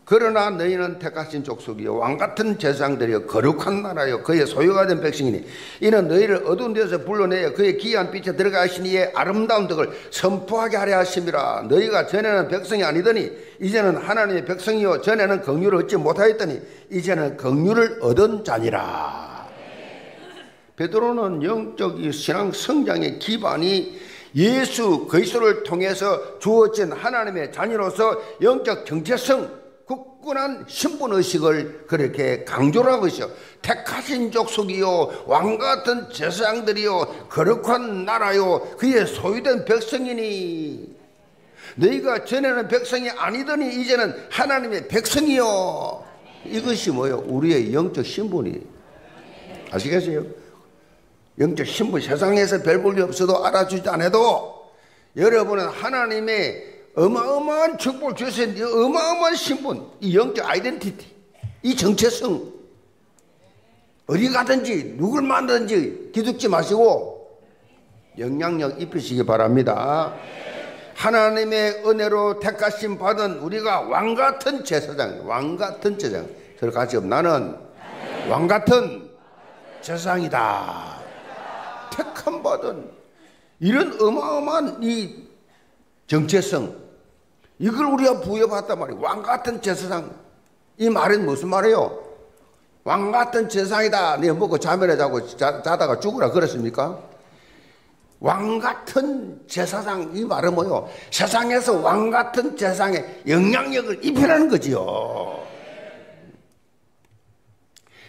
그러나 너희는 택하신 족속이요 왕같은 제사장들이요 거룩한 나라요 그의 소유가 된 백성이니 이는 너희를 어두운 데서 불러내어 그의 기이한 빛에 들어가 하신 이의 아름다운 덕을 선포하게 하려 하심이라. 너희가 전에는 백성이 아니더니 이제는 하나님의 백성이요 전에는 긍휼을 얻지 못하였더니 이제는 긍휼을 얻은 자니라. 베드로는 영적 신앙 성장의 기반이 예수 그리스도를 통해서 주어진 하나님의 자녀로서 영적 정체성, 굳건한 신분의식을 그렇게 강조를 하고 있어요. 택하신 족속이요 왕같은 제사장들이요 거룩한 나라요 그의 소유된 백성이니 너희가 전에는 백성이 아니더니 이제는 하나님의 백성이요. 이것이 뭐예요? 우리의 영적 신분이. 아시겠어요? 영적 신분, 세상에서 별 볼 일 없어도 알아주지 않아도 여러분은 하나님의 어마어마한 축복을 주신 이 어마어마한 신분, 이 영적 아이덴티티, 이 정체성, 어디 가든지 누굴 만나든지 기죽지 마시고 영향력 입히시기 바랍니다. 하나님의 은혜로 택하심 받은 우리가 왕같은 제사장, 왕같은 제사장. 저를 같이 나는 왕같은 제사장이다. 택함 받은 이런 어마어마한 이 정체성, 이걸 우리가 부여받단 말이에요. 왕같은 제사장. 이 말은 무슨 말이에요? 왕같은 제사장이다. 네 먹고 잠이나 자고 자다가 죽으라 그랬습니까? 왕같은 제사장, 이 말은 뭐예요? 세상에서 왕같은 제사장의 영향력을 입히라는 거지요.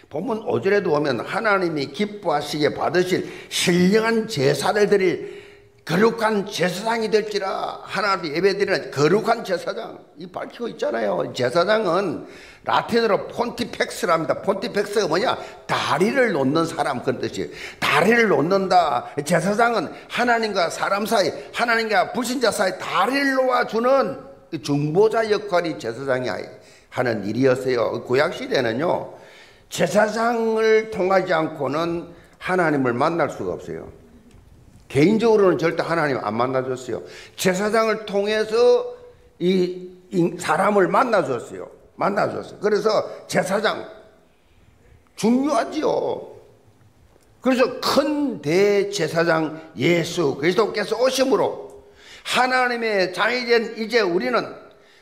본문 5절에도 보면 하나님이 기뻐하시게 받으실 신령한 제사를 드릴 거룩한 제사장이 될지라. 하나님 예배드리는 거룩한 제사장, 이 밝히고 있잖아요. 제사장은 라틴어로 폰티펙스랍니다. 폰티펙스가 뭐냐? 다리를 놓는 사람, 그런 뜻이에요. 다리를 놓는다. 제사장은 하나님과 사람 사이, 하나님과 불신자 사이 다리를 놓아주는 중보자 역할이 제사장이 하는 일이었어요. 구약시대는요 제사장을 통하지 않고는 하나님을 만날 수가 없어요. 개인적으로는 절대 하나님 안 만나줬어요. 제사장을 통해서 이 사람을 만나줬어요. 그래서 제사장 중요하지요. 그래서 큰 대제사장 예수 그리스도께서 오심으로 하나님의 자녀된 이제 우리는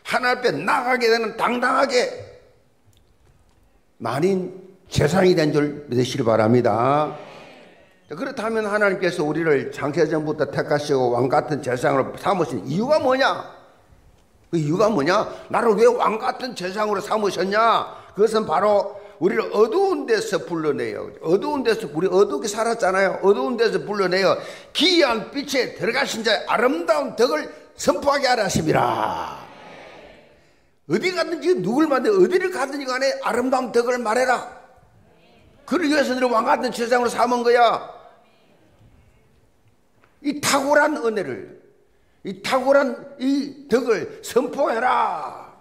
하나님 앞에 나가게 되는 당당하게 만인 제사장이 된 줄 믿으시기 바랍니다. 그렇다면 하나님께서 우리를 창세전부터 택하시고 왕같은 제사장으로 삼으신 이유가 뭐냐? 그 이유가 뭐냐? 나를 왜 왕같은 제사장으로 삼으셨냐? 그것은 바로 우리를 어두운 데서 불러내요. 어두운 데서, 우리 어둡게 살았잖아요. 어두운 데서 불러내요. 기이한 빛에 들어가신 자의 아름다운 덕을 선포하게 하라 하심이라. 어디 가든지 누굴 만나 어디를 가든지 간에 아름다운 덕을 말해라. 그러기 위해서 너를 왕같은 제사장으로 삼은 거야. 이 탁월한 은혜를, 이 탁월한 이 덕을 선포해라.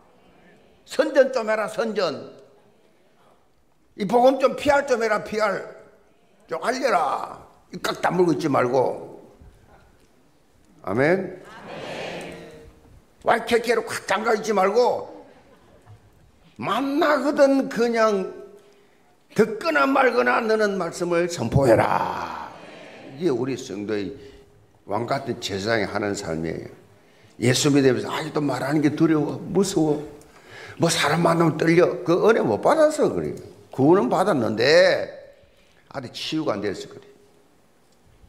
선전 좀 해라. 선전. 이 복음 좀 PR 좀 해라. PR 좀 알려라. 깍 다물고 있지 말고. 아멘. YKK로 꽉 잠가 있지 말고 만나거든 그냥 듣거나 말거나 너는 말씀을 선포해라. 이게 우리 성도의 왕같은 제사장이 하는 삶이에요. 예수 믿으면서 아직도 말하는 게 두려워, 무서워, 뭐 사람 만나면 떨려. 그 은혜 못 받아서 그래요. 구원은 받았는데 아직 치유가 안 됐어 그래.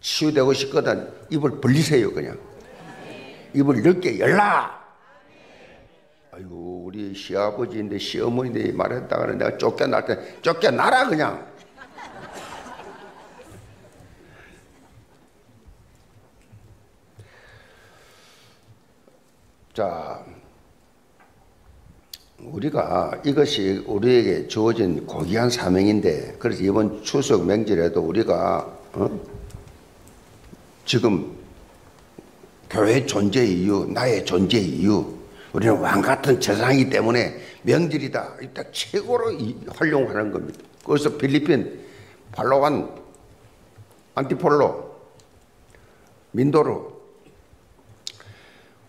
치유되고 싶거든 입을 벌리세요. 그냥 입을 넓게 열라. 아이고 우리 시아버지인데 시어머니인데 말했다가 내가 쫓겨날 때 쫓겨나라 그냥. 자, 우리가 이것이 우리에게 주어진 고귀한 사명인데, 그래서 이번 추석 명절에도 우리가 지금 교회 존재 이유, 나의 존재 이유, 우리는 왕같은 제사장이기 때문에 명절이다. 일단 최고로 활용하는 겁니다. 그래서 필리핀, 팔로완, 안티폴로, 민도르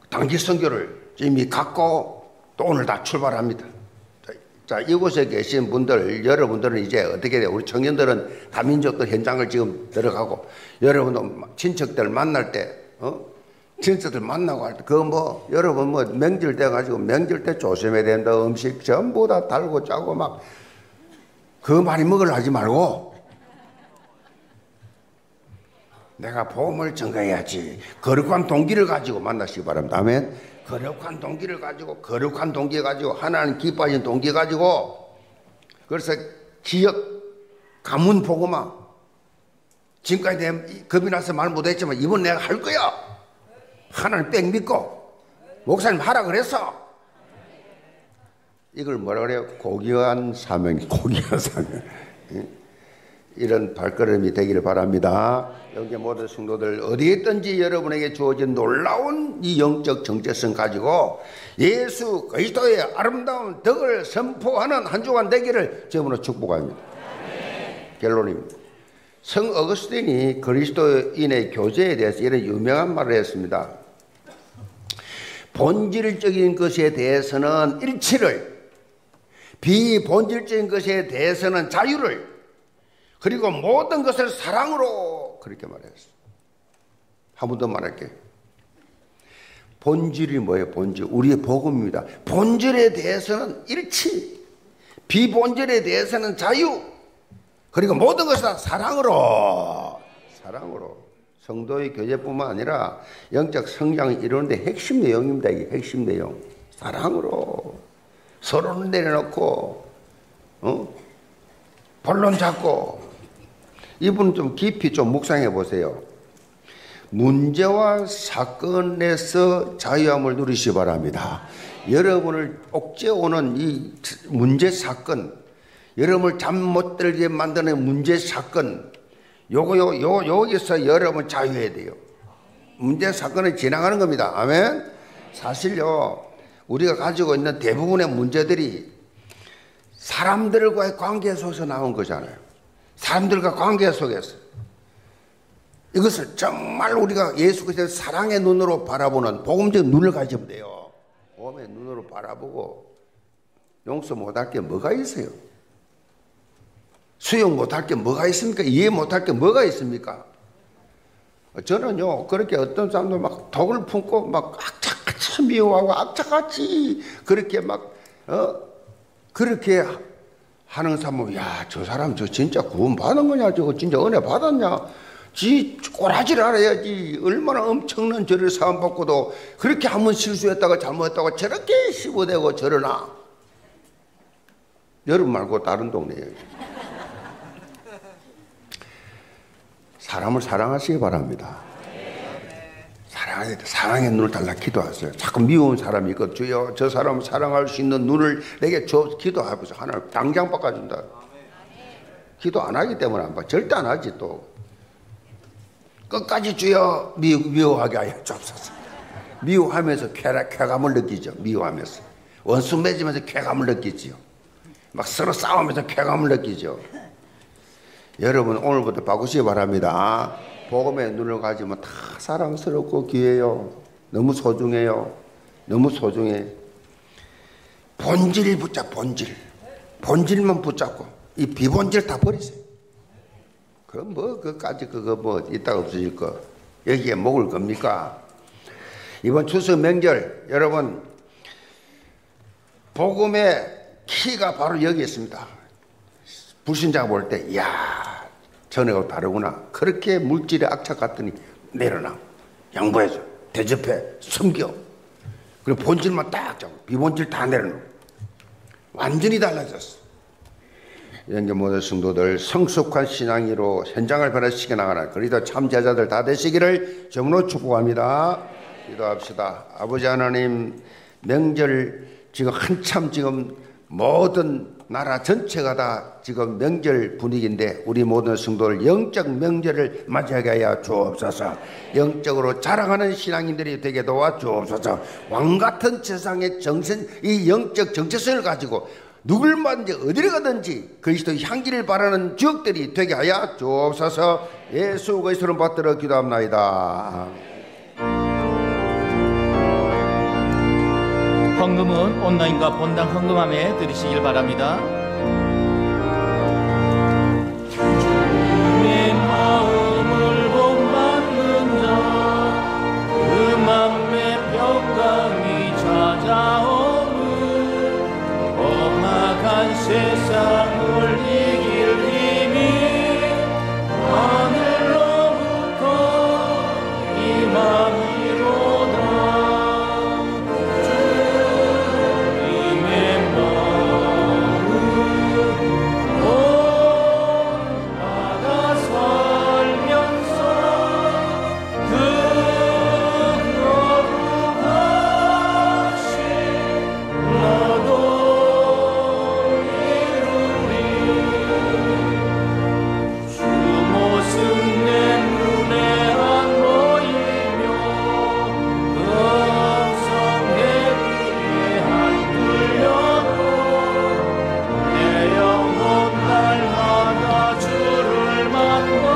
단기 선교를 이미 갖고 또 오늘 다 출발합니다. 자, 이곳에 계신 분들, 여러분들은 이제 어떻게 돼요? 우리 청년들은 다민족들 현장을 지금 들어가고, 여러분도 친척들 만날 때, 친척들 만나고 할 때, 여러분 명절 때 가지고 명절 때 조심해야 된다. 음식 전부 다 달고 짜고 막, 그거 많이 먹으려 하지 말고, 내가 복음을 전가해야지. 거룩한 동기를 가지고 만나시기 바랍니다. 아멘. 거룩한 동기를 가지고, 거룩한 동기 가지고, 하나님 기뻐하시는 동기 가지고, 그래서 기억, 가문 복음아, 지금까지 내가 겁이 나서 말 못했지만 이번 내가 할 거야. 하나님 뺑 믿고, 목사님 하라 그랬어. 이걸 뭐라 그래요? 고귀한 사명, 고귀한 사명. 이런 발걸음이 되기를 바랍니다. 여기 모든 성도들 어디에 있든지 여러분에게 주어진 놀라운 이 영적 정체성 가지고 예수 그리스도의 아름다운 덕을 선포하는 한 주간 되기를 주님으로 축복합니다. 결론입니다. 성 어거스틴이 그리스도인의 교제에 대해서 이런 유명한 말을 했습니다. 본질적인 것에 대해서는 일치를, 비본질적인 것에 대해서는 자유를, 그리고 모든 것을 사랑으로, 그렇게 말했어요. 한 번 더 말할게요. 본질이 뭐예요? 본질. 우리의 복음입니다. 본질에 대해서는 일치, 비본질에 대해서는 자유, 그리고 모든 것을 다 사랑으로. 성도의 교제뿐만 아니라 영적 성장을 이루는데 핵심 내용입니다. 이게 핵심 내용. 사랑으로. 서로를 내려놓고, 본론 잡고. 이분은 좀 깊이 좀 묵상해 보세요. 문제와 사건에서 자유함을 누리시기 바랍니다. 여러분을 옥죄오는 이 문제 사건, 여러분을 잠 못 들게 만드는 문제 사건, 여기서 여러분 자유해야 돼요. 문제 사건을 지나가는 겁니다. 아멘. 사실요, 우리가 가지고 있는 대부분의 문제들이 사람들과의 관계 속에서 나온 거잖아요. 사람들과 관계 속에서. 이것을 정말 우리가 예수 그리스도의 사랑의 눈으로 바라보는 복음적 눈을 가지면 돼요. 복음의 눈으로 바라보고 용서 못할 게 뭐가 있어요? 수용 못할 게 뭐가 있습니까? 이해 못할 게 뭐가 있습니까? 저는요, 그렇게 어떤 사람들 막 독을 품고 막 악착같이 미워하고 악착같이 그렇게 막, 그렇게 하는 사람은, 야, 저 사람 저 진짜 구원 받은 거냐? 저거 진짜 은혜 받았냐? 지 꼬라지를 알아야지. 얼마나 엄청난 죄를 사함받고도 그렇게 한번 실수했다가 잘못했다고 저렇게 씹어대고 저러나? 여러분 말고 다른 동네에. 사람을 사랑하시기 바랍니다. 사랑해야 돼. 사랑의 눈을 달라 기도하세요. 자꾸 미운 사람이 있고, 주여 저 사람을 사랑할 수 있는 눈을 내게 줘. 기도하면서 하나님 당장 바꿔준다. 기도 안 하기 때문에 안 봐. 절대 안 하지 또. 끝까지 주여 미워하게 하여 주옵소서. 미워하면서 쾌감을 느끼죠. 미워하면서. 원수 맺으면서 쾌감을 느끼지요. 막 서로 싸우면서 쾌감을 느끼죠. 여러분 오늘부터 바꾸시기 바랍니다. 복음의 눈을 가지면 다 사랑스럽고 귀해요. 너무 소중해요. 너무 소중해. 본질 붙잡, 본질. 본질만 붙잡고 이 비본질 다 버리세요. 그럼 그까지 그거 이따가 없어질 거. 여기에 먹을 겁니까? 이번 추석 명절 여러분 복음의 키가 바로 여기 있습니다. 불신자가 볼 때, 이야, 전에하고 다르구나. 그렇게 물질에 악착 같더니 내려놔. 양보해줘. 대접해. 섬겨. 그리고 본질만 딱 잡고, 비본질 다 내려놓고. 완전히 달라졌어. 이런 게 모든 성도들 성숙한 신앙으로 현장을 변화시켜 나가는 그리스도 참 제자들 다 되시기를 주님으로 축복합니다. 기도합시다. 아버지 하나님, 명절 지금 한참 지금 모든 나라 전체가 다 지금 명절 분위기인데 우리 모든 성도를 영적 명절을 맞이하게 하여 주옵소서. 영적으로 자랑하는 신앙인들이 되게 도와 주옵소서. 왕같은 세상의 정신, 이 영적 정체성을 가지고 누굴 만든지 어디를 가든지 그리스도의 향기를 바라는 주역들이 되게 하여 주옵소서. 예수 그리스도를 받들어 기도합나이다. 황금 헌금은 온라인과 본당 헌금함에 드리시길 바랍니다. 주님의 마음을 본받는 자, 그 맘에 평강이 찾아오는 험악한 세상을 이길 힘이 하늘로부터 임함이로다. 주님의 마음 온 바다 살면서 그 거룩하신 나도 주 모습 내 눈에 안 보이며 음성 내 귀에 안 들려도 내 영혼 날마다 주를 만나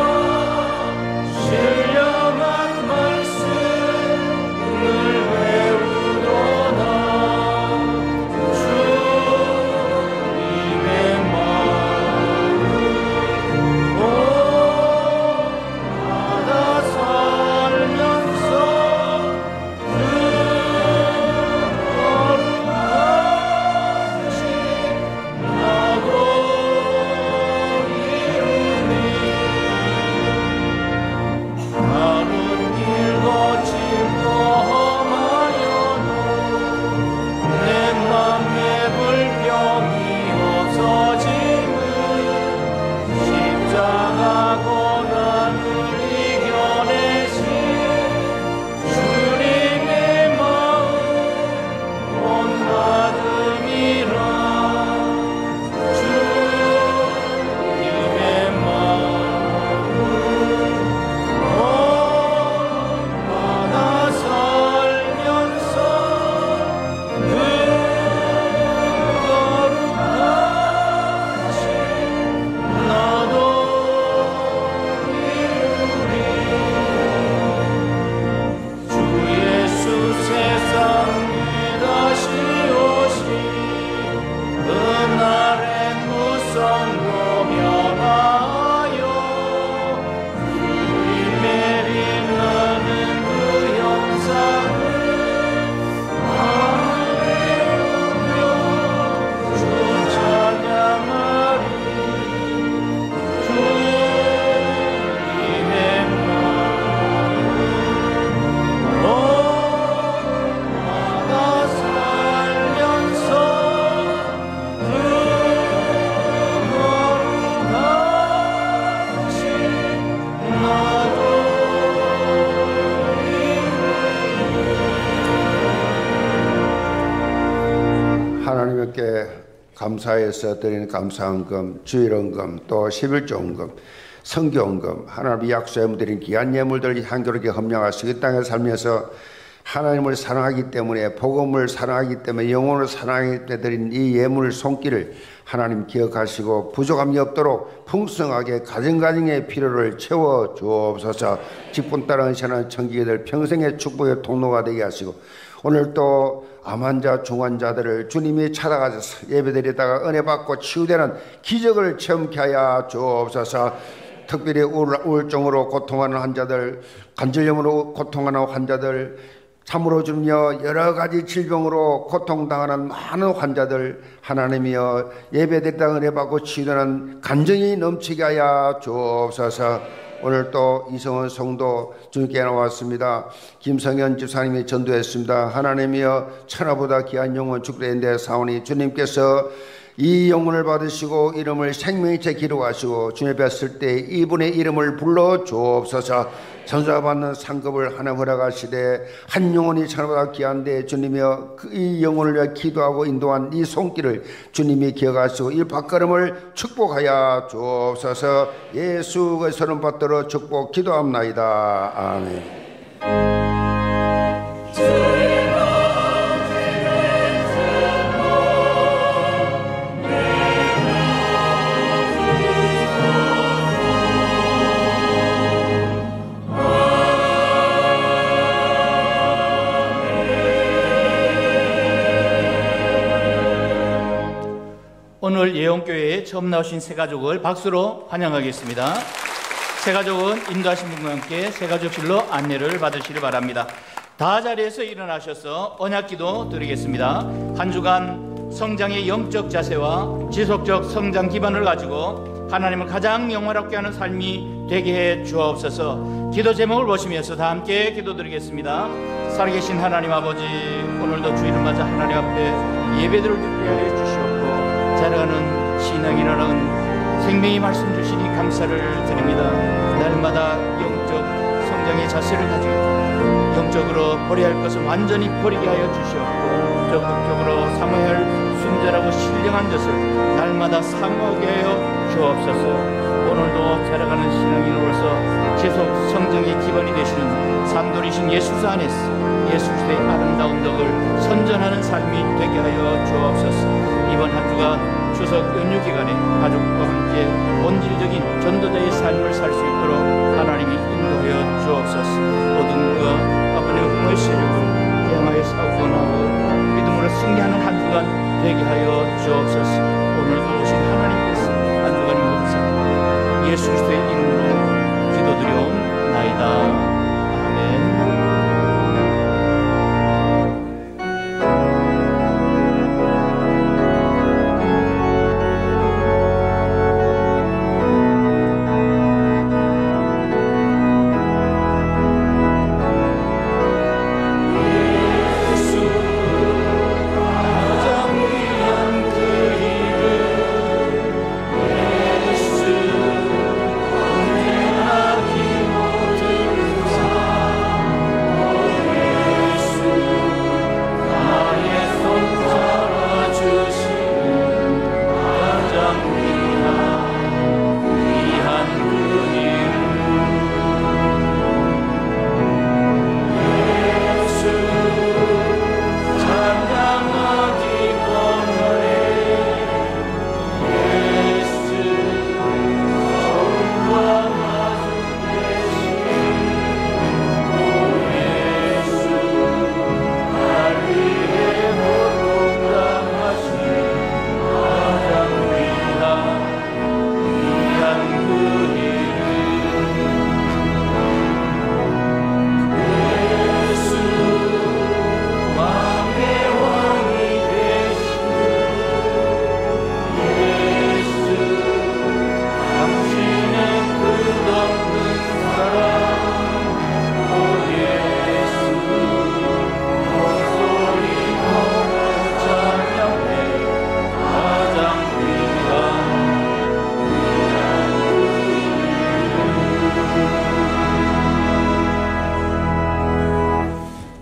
신령한 말씀을 외우도다. 주님의 마음 바다 살면서 그 거룩하신 나도 이루니 다른 길 거칠고 험하여도 내 맘에 불병이 없어짐은 십자가 고난을 이겨내신 주님의 마음 본받음이라. 주님의 마음 바다 살면서 그 거룩하신 나도 이루리. 주 예수 세상에 다시 오시 그날엔 무성도 변하여 주님의 빛나는 그 영상을 주 찬양하리. 주님의 마음 바다 살면서 그 거룩하신 나도 하나님께 감사해서 드리는 감사헌금, 주일헌금, 또 11조헌금, 성교헌금, 하나님이 약속해 드린 귀한 예물들을 향교롭게 헌명하시고 이 땅에 살면서 하나님을 사랑하기 때문에, 복음을 사랑하기 때문에, 영혼을 사랑하기 때문에 드린 이 예물 손길을 하나님 기억하시고 부족함이 없도록 풍성하게 가정가정의 필요를 채워 주옵소서. 직분 따라 헌신하는 청지기들 평생의 축복의 통로가 되게 하시고 오늘 또 암환자, 중환자들을 주님이 찾아가셔서 예배드리다가 은혜 받고 치유되는 기적을 체험케 하여 주옵소서. 특별히 우울증으로 고통하는 환자들, 관절염으로 고통하는 환자들, 참으로 주님여 여러 가지 질병으로 고통당하는 많은 환자들 하나님이여 예배드리다가 은혜 받고 치유되는 간증이 넘치게 하여 주옵소서. 오늘 또 이성원 성도 주님께 나왔습니다. 김성현 집사님이 전도했습니다. 하나님이여 천하보다 귀한 영혼 축복되는데 사오니 주님께서 이 영혼을 받으시고 이름을 생명일체 기록하시고 주님 뵀을 때 이분의 이름을 불러 주옵소서. 전사받는 상급을 하나 허락하시되 한 영혼이 천하보다 귀한데 주님이여 이 영혼을 위해 기도하고 인도한 이 손길을 주님이 기억하시고 이 발걸음을 축복하여 주옵소서. 예수 그리스도를 받들어 축복 기도합나이다. 아멘. 오늘 예원교회에 처음 나오신 새가족을 박수로 환영하겠습니다. 새가족은 인도하신 분과 함께 새가족실로 안내를 받으시길 바랍니다. 다 자리에서 일어나셔서 언약기도 드리겠습니다. 한 주간 성장의 영적 자세와 지속적 성장 기반을 가지고 하나님을 가장 영화롭게 하는 삶이 되게 해 주옵소서. 기도 제목을 보시면서 다 함께 기도드리겠습니다. 살아계신 하나님 아버지, 오늘도 주일을 맞아 하나님 앞에 예배드릴 수 있게 하여 주시옵고, 자라가는 신앙이라는 생명의 말씀 주시니 감사를 드립니다. 날마다 영적 성장의 자세를 가지고 영적으로 버려야 할 것을 완전히 버리게 하여 주시옵고, 적극적으로 사모해야 할 순전하고 신령한 것을 날마다 사모하게 하여 주옵소서. 오늘도 자라가는 신앙인으로서 지속 성장의 기반이 되시는 산돌이신 예수사 안에서 예수 그리스도의 아름다운 덕을 선전하는 삶이 되게 하여 주옵소서. 이번 한 주간 추석 연휴 기간에 가족과 함께 본질적인 전도자의 삶을 살 수 있도록 하나님이 인도하여 주옵소서. 모든 그 아버님의 공의 세력을 대항하여 싸우고 나고 믿음으로 승리하는 한 주간 되게 하여 주옵소서. 오늘도 오신 하나님께서 한 주간의 감사 예수 그리스도의 이름으로 기도드리옵나이다. 아멘.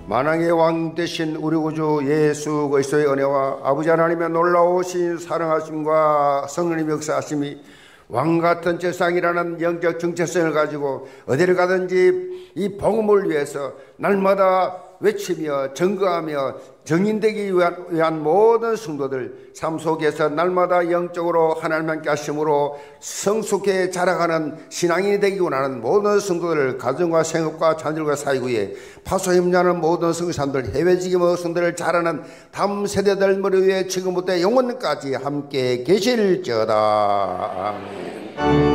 만왕의 왕 되신 우리 구주 예수 그리스도의 은혜와 아버지 하나님의 놀라우신 사랑하심과 성령의 역사하심이 왕같은 제상이라는 영적 정체성을 가지고 어디를 가든지 이 복음을 위해서 날마다 외치며 증거하며 정인되기 위한 모든 성도들 삶 속에서 날마다 영적으로 하나님 함께 하심으로 성숙해 자라가는 신앙인이 되기 원하는 모든 성도들 가정과 생업과 자녀들과 사이구에 파소임냐는 모든 성도들 해외지기 모든 성도들 자라는 다음 세대들 머리 위에 지금부터 영원까지 함께 계실지어다. 아멘.